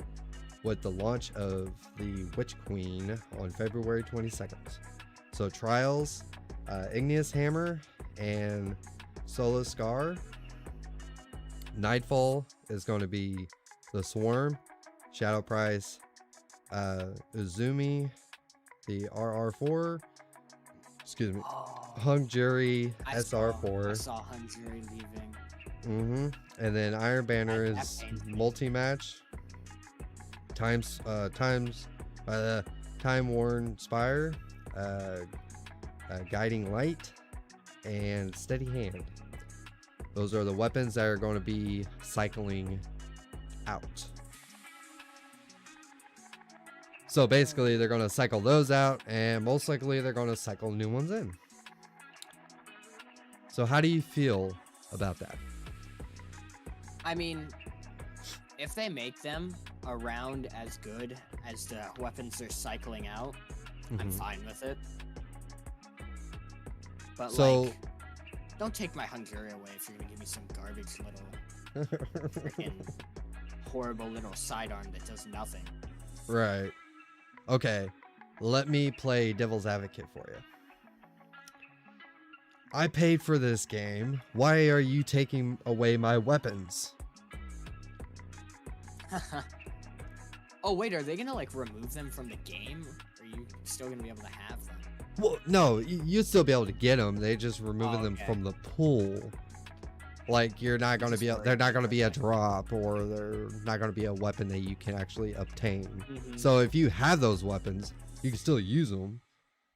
with the launch of the Witch Queen on February 22nd. So Trials, Igneous Hammer, and Solar Scar. Nightfall is going to be the Swarm, Shadow Price, Uzumi, the RR4, excuse me, Hung Jury, SR4. I saw Hung Jury leaving. And then Iron Banner is multi-match. Time Worn Spire, Guiding Light, and Steady Hand. Those are the weapons that are going to be cycling out. So basically, they're going to cycle those out, and most likely they're going to cycle new ones in. So how do you feel about that? I mean, if they make them around as good as the weapons they're cycling out, I'm fine with it. But So, like, don't take my Hungary away if you're gonna give me some garbage little freaking horrible little sidearm that does nothing. right. Okay, let me play devil's advocate for you. I paid for this game. Why are you taking away my weapons? Oh wait, are they gonna like remove them from the game? Or are you still gonna be able to have them? Well, no, you'd still be able to get them. They just removing them okay. from the pool. Like they're not going to be a drop, or they're not going to be a weapon that you can actually obtain. So if you have those weapons, you can still use them.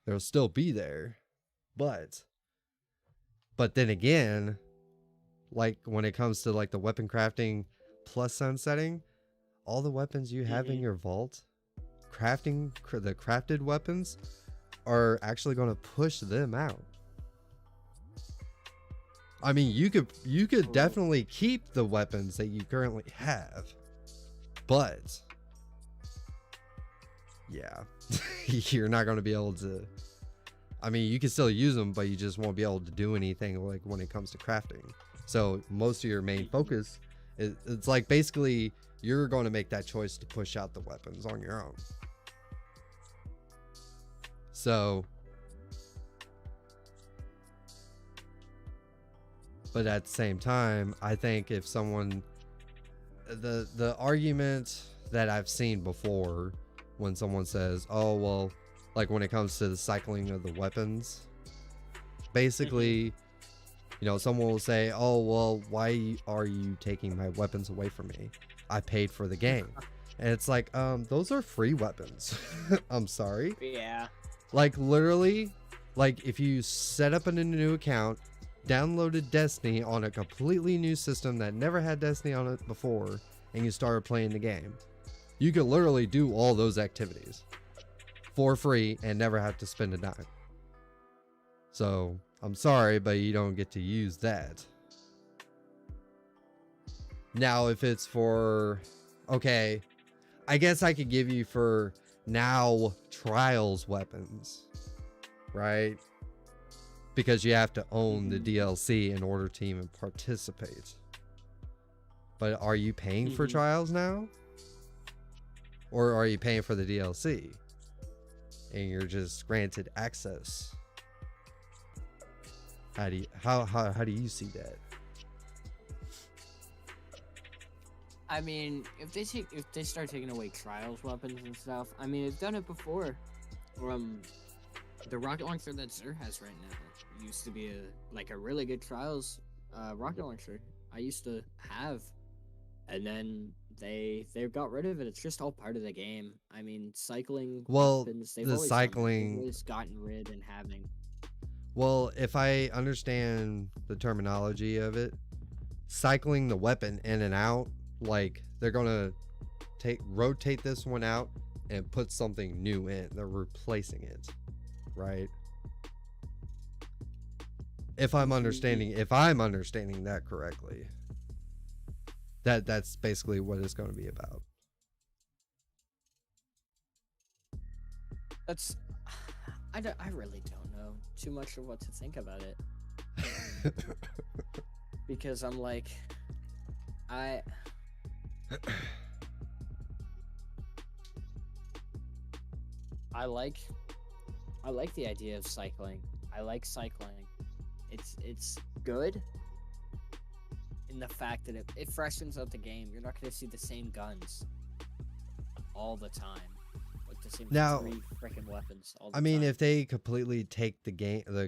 They'll still be there. But then again, like when it comes to like the weapon crafting plus sunsetting, all the weapons you have in your vault, the crafted weapons are actually going to push them out. I mean, you could definitely keep the weapons that you currently have, but yeah, you're not going to be able to. I mean, you can still use them, but you just won't be able to do anything like when it comes to crafting. So most of your main focus it's like basically you're going to make that choice to push out the weapons on your own. So, but at the same time, I think if someone, the argument that I've seen before when someone says, oh, well, like when it comes to the cycling of the weapons, basically, you know, someone will say, oh, well, why are you taking my weapons away from me? I paid for the game. And it's like, those are free weapons. I'm sorry. Yeah. Like literally, like if you set up a new account, downloaded Destiny on a completely new system that never had Destiny on it before, and you started playing the game, you could literally do all those activities for free and never have to spend a dime. So I'm sorry, but you don't get to use that. Now, if it's for, okay, I guess I could give you for now Trials weapons, right? Because you have to own the DLC in order to even participate. But are you paying for Trials now? Or are you paying for the DLC? And you're just granted access. How do you see that? I mean, if they start taking away Trials weapons and stuff, I mean, they've done it before. The rocket launcher that Xur has right now used to be a really good Trials rocket launcher. I used to have, and then they got rid of it. It's just all part of the game. I mean, cycling weapons, they've always gotten rid and having. Well, if I understand the terminology of it, cycling the weapon in and out, like they're gonna rotate this one out and put something new in. They're replacing it, right? If I'm understanding that correctly, that's basically what it's going to be about. I really don't know too much of what to think about it. Because I'm like, I like the idea of cycling. I like cycling. It's good in the fact that it freshens up the game. You're not going to see the same guns all the time. Like the same Now, 3 freaking weapons all the I mean, time. if they completely take the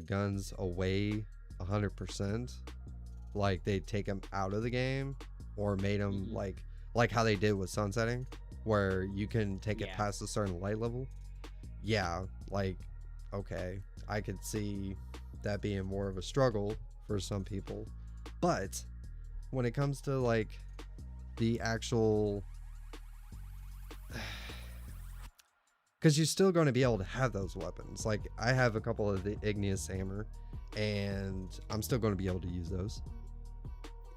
guns away 100%, like they take them out of the game or made them like how they did with sunsetting, where you can take it past a certain light level. Yeah, like, okay, I could see that being more of a struggle for some people. But when it comes to like the actual, because you're still going to be able to have those weapons. Like, I have a couple of the igneous hammer, and I'm still going to be able to use those,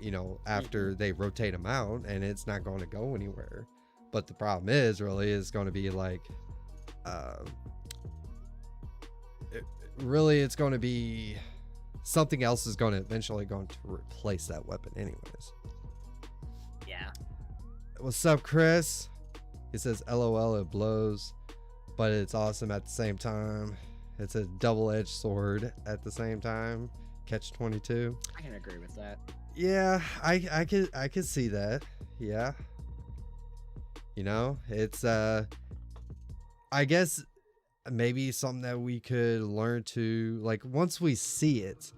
you know, after they rotate them out, and it's not going to go anywhere. But the problem is going to be like, it's going to be something else is going to eventually going to replace that weapon anyways. Yeah. What's up, Chris? He says, LOL, it blows, but it's awesome at the same time. It's a double-edged sword at the same time. Catch 22. I can agree with that. Yeah, I could see that. Yeah. You know, it's I guess maybe something that we could learn to, like, once we see it,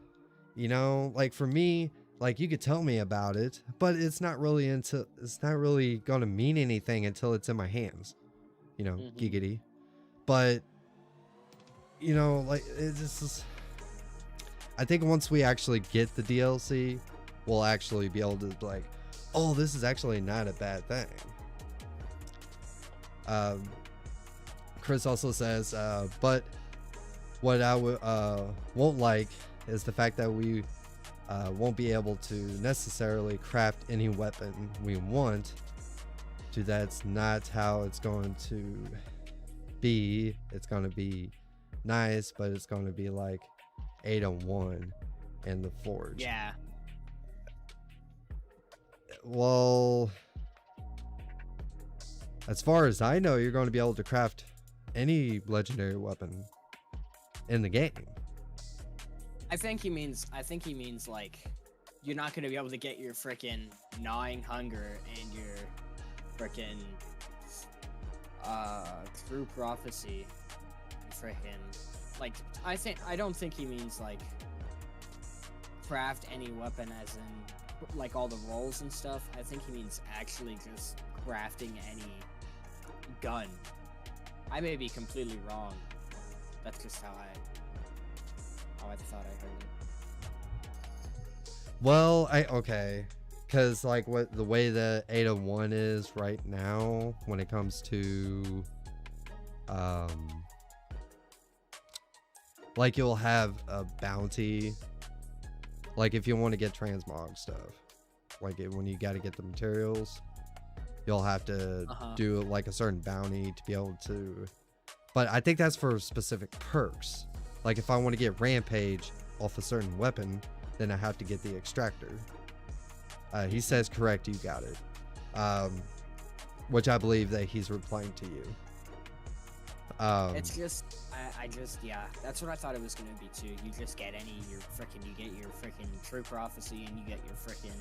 you know, like for me, like you could tell me about it, but it's not really going to mean anything until it's in my hands, you know, giggity. But you know, like, it's just, I think once we actually get the DLC, we'll actually be able to like, oh, this is actually not a bad thing. Chris also says, but what I won't like is the fact that we won't be able to necessarily craft any weapon we want to. That's not how it's going to be. It's going to be nice, but it's going to be like 801 in the forge. Yeah. Well, as far as I know, you're going to be able to craft any legendary weapon in the game. I think he means like you're not gonna be able to get your frickin' gnawing hunger and your frickin' true prophecy frickin' like I don't think he means like craft any weapon as in like all the rolls and stuff. I think he means actually just crafting any gun. I may be completely wrong. That's just how I thought I heard it. Well, okay, because like what the way the 801 is right now when it comes to like you'll have a bounty, like if you want to get transmog stuff, like when you got to get the materials, you'll have to do like a certain bounty to be able to, but I think that's for specific perks. Like if I want to get rampage off a certain weapon, then I have to get the extractor. He says correct, you got it. Which I believe that he's replying to you. It's just yeah, that's what I thought it was gonna be too. You just get you get your frickin' true prophecy, and you get your frickin'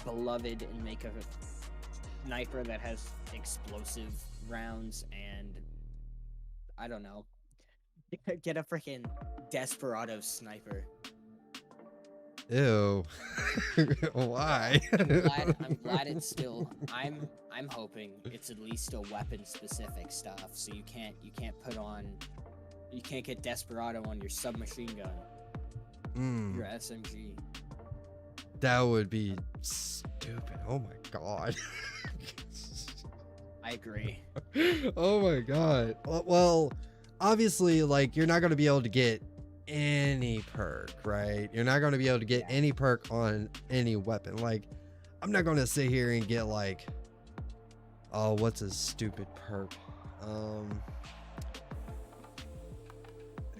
beloved, and make a sniper that has explosive rounds, and I don't know. Get a freaking desperado sniper. Ew. Why? I'm glad it's still. I'm hoping it's at least a weapon specific stuff, so you can't get desperado on your submachine gun. Your SMG. That would be stupid. Oh my god. I agree. Oh my god. Well, obviously, like, you're not going to be able to get any perk, right? You're not going to be able to get any perk on any weapon. Like, I'm not going to sit here and get like, oh, what's a stupid perk?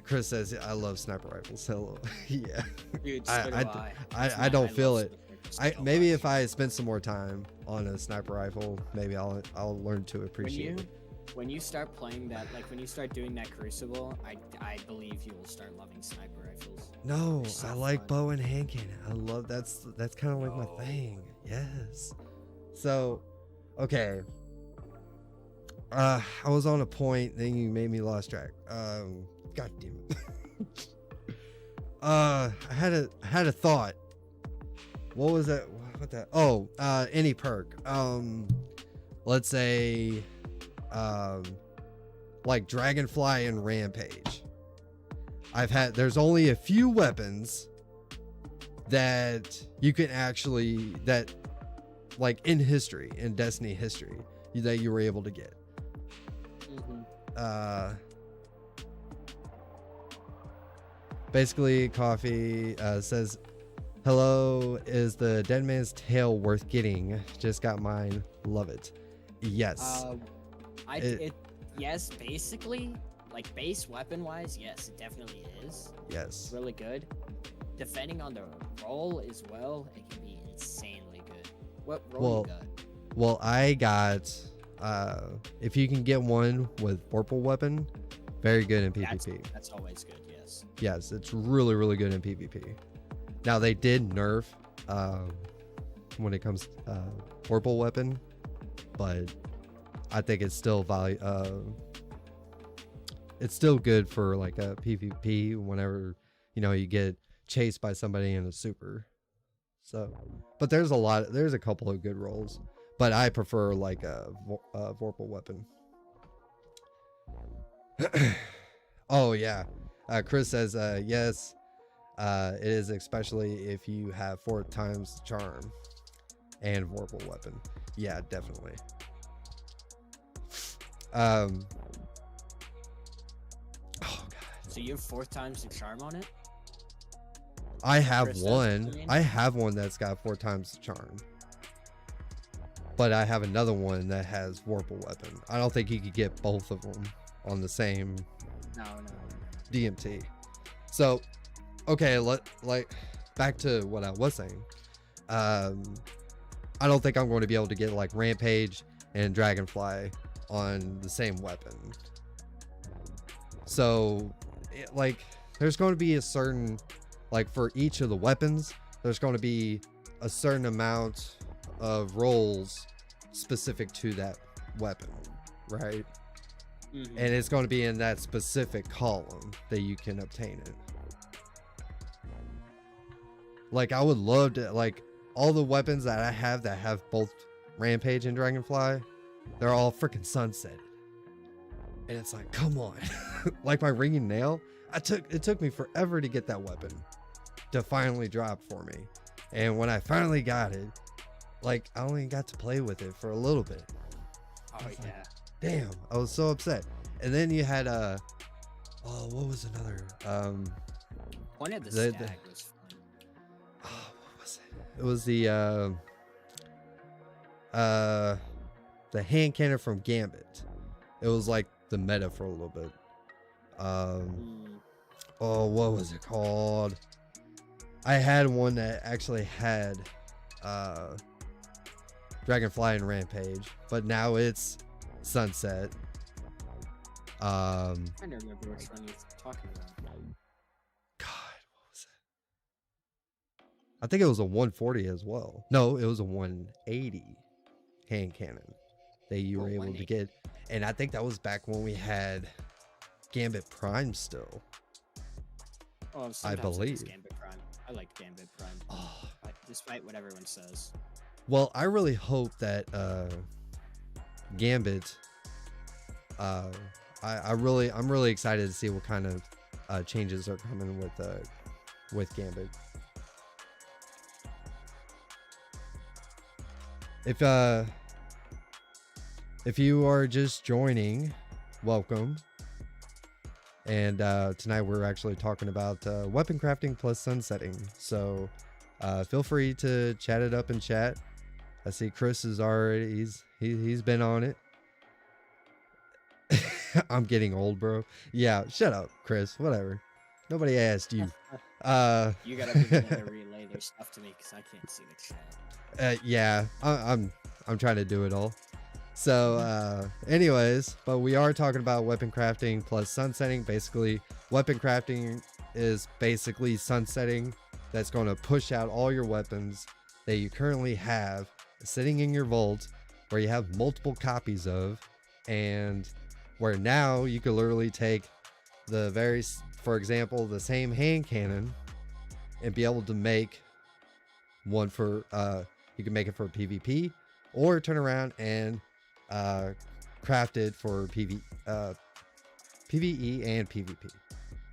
Chris says, I love sniper rifles. Hello. Yeah. Dude, I don't feel it. Maybe if I spend some more time on a sniper rifle, maybe I'll learn to appreciate it. when you start playing that, like when you start doing that Crucible, I believe you will start loving sniper rifles. No, They're so I like fun. bow and hand cannon. I love that's kind of like my thing. Yes. So, okay. I was on a point, then you made me lost track. God damn it. I had a thought. What was that? What that? Oh, any perk. Let's say, like Dragonfly and Rampage. There's only a few weapons that you can actually, that like in history, in Destiny history, that you were able to get. Basically, Coffee says, hello, is the Dead Man's Tail worth getting? Just got mine. Love it. Yes. Yes, basically, like base weapon wise, yes, it definitely is. Yes. Really good. Depending on the roll as well, it can be insanely good. What roll you got? Well, I got, if you can get one with Vorpal weapon, very good in PvP. That's always good, yes. Yes, it's really, really good in PvP. Now, they did nerf when it comes to Vorpal weapon, but I think it's still it's still good for like a PvP whenever, you know, you get chased by somebody in a super. So, but there's a couple of good rolls, but I prefer like a Vorpal weapon. Oh yeah. Chris says, yes, it is, especially if you have 4 times charm and Vorpal weapon. Yeah, definitely. Oh god. So you have 4 times the charm on it? I have Chris, one. I have one that's got 4 times the charm. But I have another one that has Vorpal weapon. I don't think you could get both of them on the same No. DMT. So, okay, back to what I was saying. I don't think I'm going to be able to get like Rampage and Dragonfly on the same weapon. So, there's going to be a certain, like for each of the weapons, there's going to be a certain amount of rolls specific to that weapon, right? Mm-hmm. And it's going to be in that specific column that you can obtain it. Like, I would love to, like, all the weapons that I have that have both Rampage and Dragonfly, they're all freaking sunsetted. And it's like, come on. Like my ringing nail, it took me forever to get that weapon to finally drop for me. And when I finally got it, like, I only got to play with it for a little bit. Oh yeah. Damn, I was so upset. And then you had what was another One of the The- stag was fun. what was it? It was the hand cannon from Gambit. It was like the meta for a little bit. Oh, what was it called? I had one that actually had Dragonfly and Rampage, but now it's Sunset. I don't remember which one you're talking about. God, what was it? I think it was a 140 as well. No, it was a 180 hand cannon that you were able to get. And I think that was back when we had Gambit Prime still. Oh, I believe. It's Gambit Prime. I like Gambit Prime. Oh. Despite what everyone says. Well, I really hope that Gambit. I'm really excited to see what kind of changes are coming with Gambit. If you are just joining, welcome. And tonight we're actually talking about weapon crafting plus sunsetting. So feel free to chat it up in chat. I see Chris is already he's been on it. I'm getting old, bro. Yeah, shut up, Chris. Whatever. Nobody asked you. You gotta begin to relay their stuff to me because I can't see the chat. Yeah, I'm trying to do it all. So, anyways, but we are talking about weapon crafting plus sunsetting. Basically, weapon crafting is basically sunsetting that's going to push out all your weapons that you currently have sitting in your vault where you have multiple copies of, and where now you could literally take for example, the same hand cannon and be able to make one for, you can make it for PvP or turn around and craft it for PvE and PvP,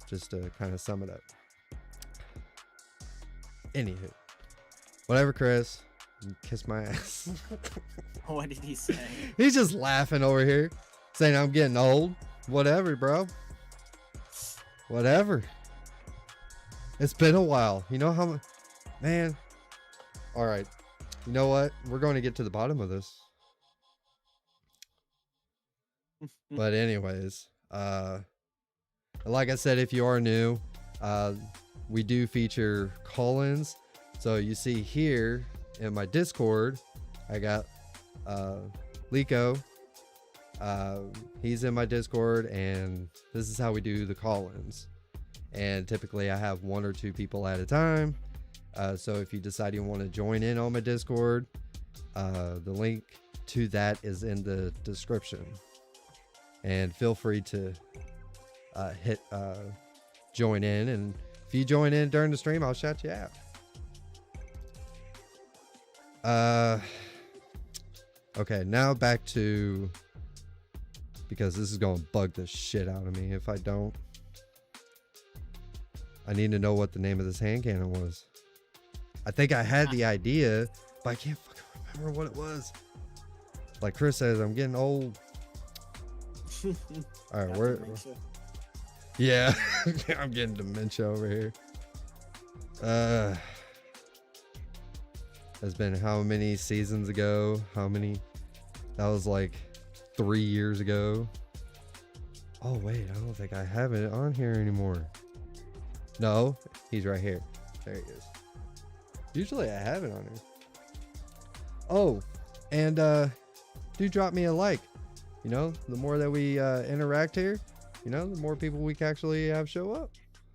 just to kind of sum it up. Anywho, whatever, Chris, kiss my ass. What did he say? He's just laughing over here, saying I'm getting old. Whatever, bro. Whatever. It's been a while. You know how, man. All right. You know what? We're going to get to the bottom of this. But anyways, like I said, if you are new, we do feature call-ins. So you see here in my Discord, I got Lico. He's in my Discord, and this is how we do the call-ins. And typically I have 1 or 2 people at a time. So if you decide you want to join in on my Discord, the link to that is in the description. And feel free to hit join in. And if you join in during the stream, I'll shout you out. Okay, now back to, because this is going to bug the shit out of me if I don't. I need to know what the name of this hand cannon was. I think I had the idea, but I can't fucking remember what it was. Like Chris says, I'm getting old. All right, yeah, I'm getting dementia over here. It's been how many seasons ago? That was like 3 years ago. Oh wait, I don't think I have it on here anymore. No, he's right here. There he is. Usually I have it on here. Oh, and do drop me a like. You know, the more that we interact here, you know, the more people we can actually have show up.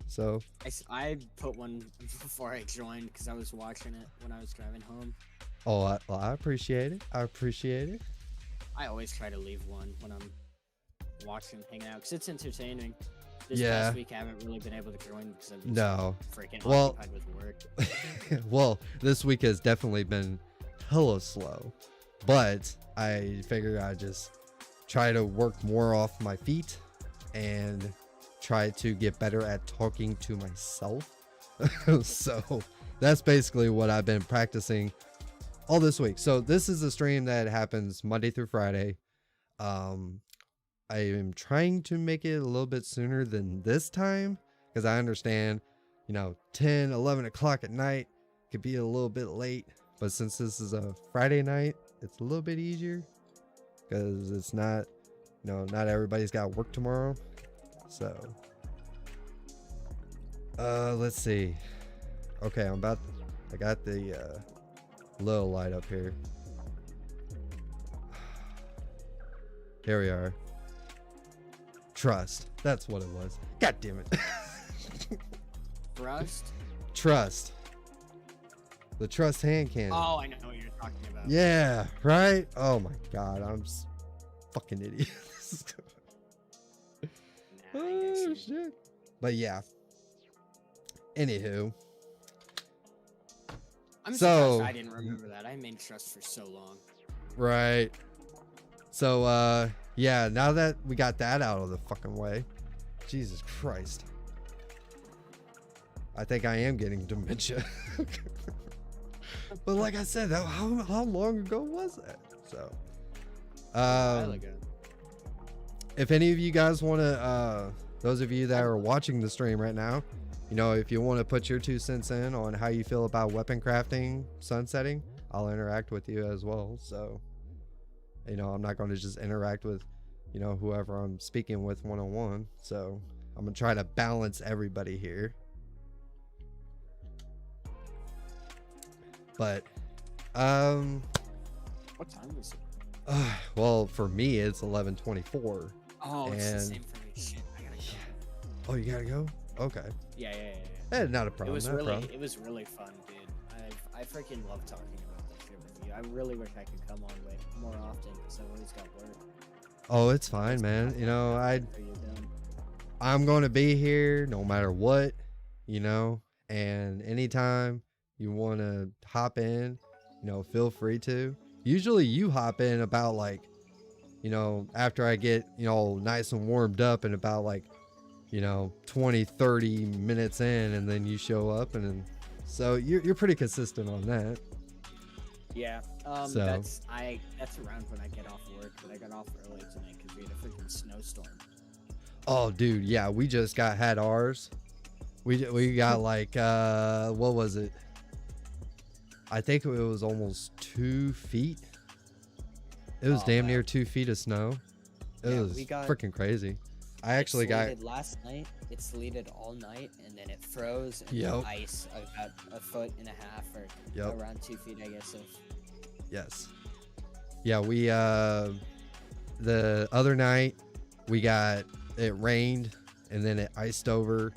So I put one before I joined because I was watching it when I was driving home. Oh, I appreciate it. I I always try to leave one when I'm watching, hanging out, because it's entertaining. This Yeah. past week I haven't really been able to join because I'm freaking Well, occupied with work. well, this week has definitely been hella slow, but I figure I just try to work more off my feet and try to get better at talking to myself. So that's basically what I've been practicing all this week. So this is a stream that happens Monday through Friday. I am trying to make it a little bit sooner than this time, because I understand, you know, 10, 11 o'clock at night could be a little bit late, but since this is a Friday night, it's a little bit easier because it's not, you know, not everybody's got work tomorrow. So let's see. Okay, I got the little light up here. Here we are. Trust. That's what it was. God damn it. Trust. The trust hand cannon. Oh, I know what you're talking about. Yeah, right? Oh my god, I'm fucking idiot. Nah, I get Oh you. shit. But yeah. Anywho. I'm So- surprised I didn't remember that. I made trust for so long. Right. So yeah, now that we got that out of the fucking way. Jesus Christ. I think I am getting dementia. But like I said, how long ago was that? So A while ago. if any of you guys want to, those of you that are watching the stream right now, you know, if you want to put your 2 cents in on how you feel about weapon crafting, sunsetting, I'll interact with you as well. So, you know, I'm not going to just interact with, you know, whoever I'm speaking with one-on-one. So I'm going to try to balance everybody here. But, What time is it? Well, for me, it's 11:24. Oh, it's the And- same for me. Shit, I gotta go. Oh, you gotta go? Okay. Yeah. Not a It problem. was Not a really, problem. it was really fun, dude. I freaking love talking about that shit with you. I really wish I could come on way more often because I've always got work. Oh, it's fine, man. You know, Are you done? I'm going to be here no matter what, you know, and anytime you want to hop in, you know, feel free to. Usually you hop in about like, you know, after I get, you know, nice and warmed up and about like, you know, 20, 30 minutes in, and then you show up, and then, so you're pretty consistent on that. Yeah. So- That's around when I get off work, but I got off early tonight because we had a freaking snowstorm. Oh, dude, yeah, we just had ours. We got like what was it? I think it was almost 2 feet. It was Oh, damn wow. near 2 feet of snow. It Yeah, was we got- freaking crazy. I actually It got sleeted last night. It sleeted all night, and then it froze and Yep. then ice about 1.5 feet or Yep. around 2 feet, I guess. Of yes. Yeah, we the other night we got it rained and then it iced over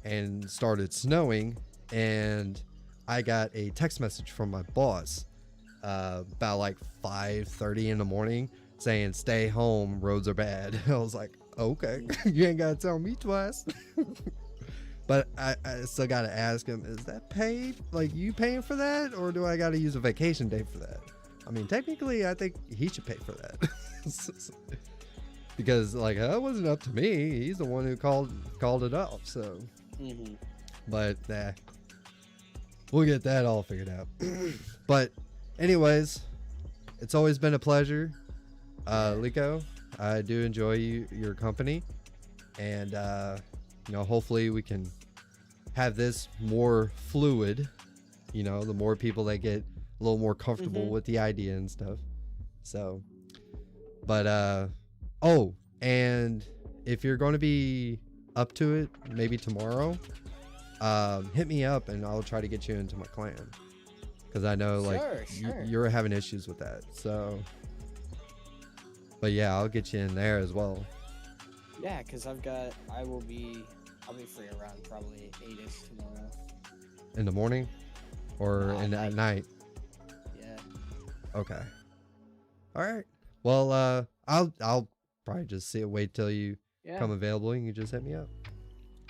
and started snowing, and I got a text message from my boss about like 5:30 in the morning saying stay home, roads are bad. I was like, okay, you ain't gotta tell me twice. But I still gotta ask him, is that paid? Like, you paying for that, or do I gotta use a vacation day for that? I mean, technically I think he should pay for that. Because like, that wasn't up to me. He's the one who called it off. So but we'll get that all figured out. But anyways, it's always been a pleasure. Liko, I do enjoy your company, and you know, hopefully we can have this more fluid, you know, the more people that get a little more comfortable with the idea and stuff. So, but oh, and if you're going to be up to it, maybe tomorrow, hit me up and I'll try to get you into my clan, because I know like Sure. you're having issues with that. So, but yeah, I'll get you in there as well. Yeah, because I'll be free around probably 8ish tomorrow. In the morning, or Nah, at night. Yeah. Okay. All right. Well, I'll probably just wait till you Yeah. come available, and you just hit me up.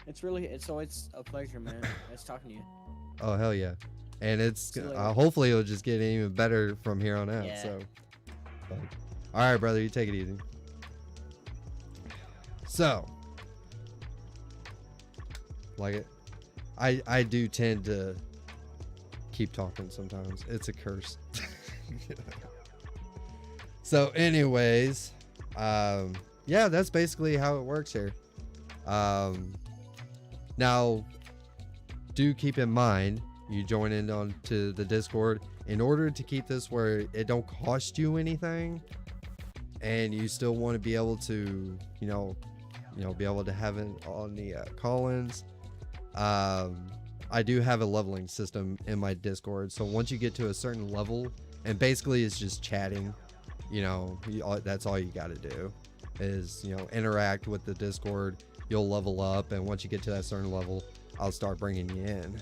It's always a pleasure, man. Nice talking to you. Oh hell yeah! And it's See you later. hopefully it'll just get even better from here on out. Yeah. So, but, all right, brother, you take it easy. So, like it, I do tend to keep talking sometimes. It's a curse. So, anyways, yeah, that's basically how it works here. Now, do keep in mind, you join in onto the Discord in order to keep this where it don't cost you anything, and you still want to be able to, you know, be able to have it on the call-ins. I do have a leveling system in my Discord, so once you get to a certain level, and basically it's just chatting, you know, that's all you got to do is, you know, interact with the Discord. You'll level up, and once you get to that certain level, I'll start bringing you in.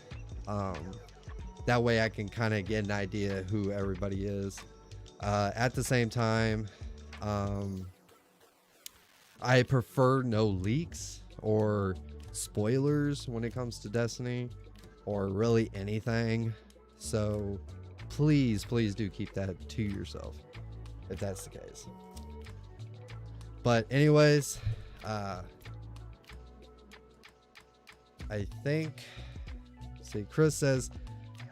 That way I can kind of get an idea who everybody is. At the same time, I prefer no leaks or spoilers when it comes to Destiny, or really anything. So please do keep that to yourself if that's the case. But anyways, I think, see, Chris says,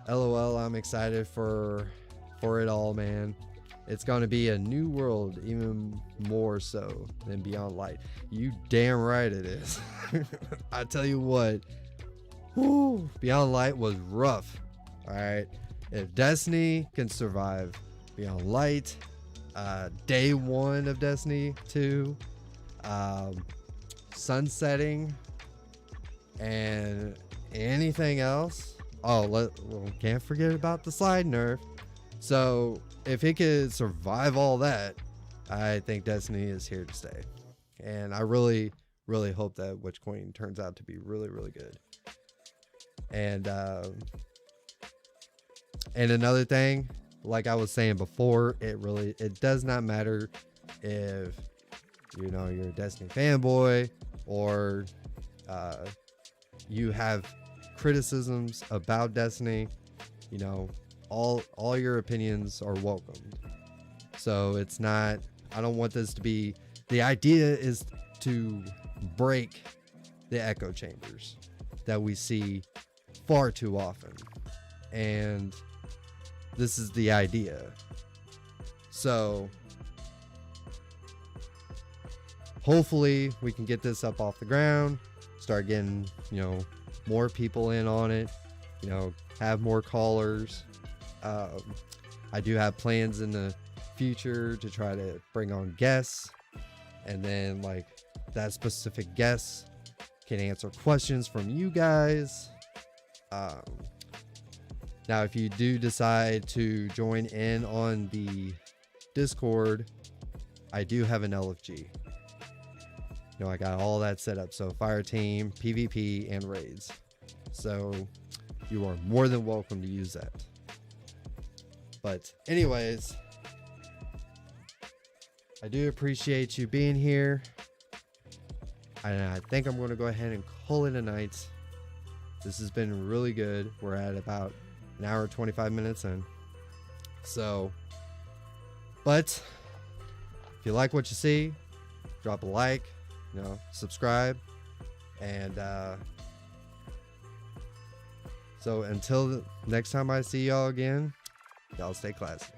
LOL, I'm excited for it all, man. It's going to be a new world, even more so than Beyond Light. You damn right it is. I tell you what, whew, Beyond Light was rough. All right, if Destiny can survive Beyond Light, day one of Destiny 2, sunsetting, and anything else. Oh, well, can't forget about the slide nerf. So if it could survive all that, I think Destiny is here to stay. And I really, really hope that Witchcoin turns out to be really, really good. And another thing, like I was saying before, it does not matter if you know you're a Destiny fanboy or you have criticisms about Destiny. You know, all your opinions are welcomed. So it's not, I don't want this to be, the idea is to break the echo chambers that we see far too often. And this is the idea. So hopefully we can get this up off the ground, start getting, you know, more people in on it, you know, have more callers. I do have plans in the future to try to bring on guests, and then like that specific guest can answer questions from you guys. Now if you do decide to join in on the Discord, I do have an LFG. You know, I got all that set up, so fire team, PvP, and raids. So you are more than welcome to use that. But anyways, I do appreciate you being here. And I think I'm going to go ahead and call it a night. This has been really good. We're at about an hour, 25 minutes in. So, but if you like what you see, drop a like, you know, subscribe. And so until the next time I see y'all again, y'all stay classy.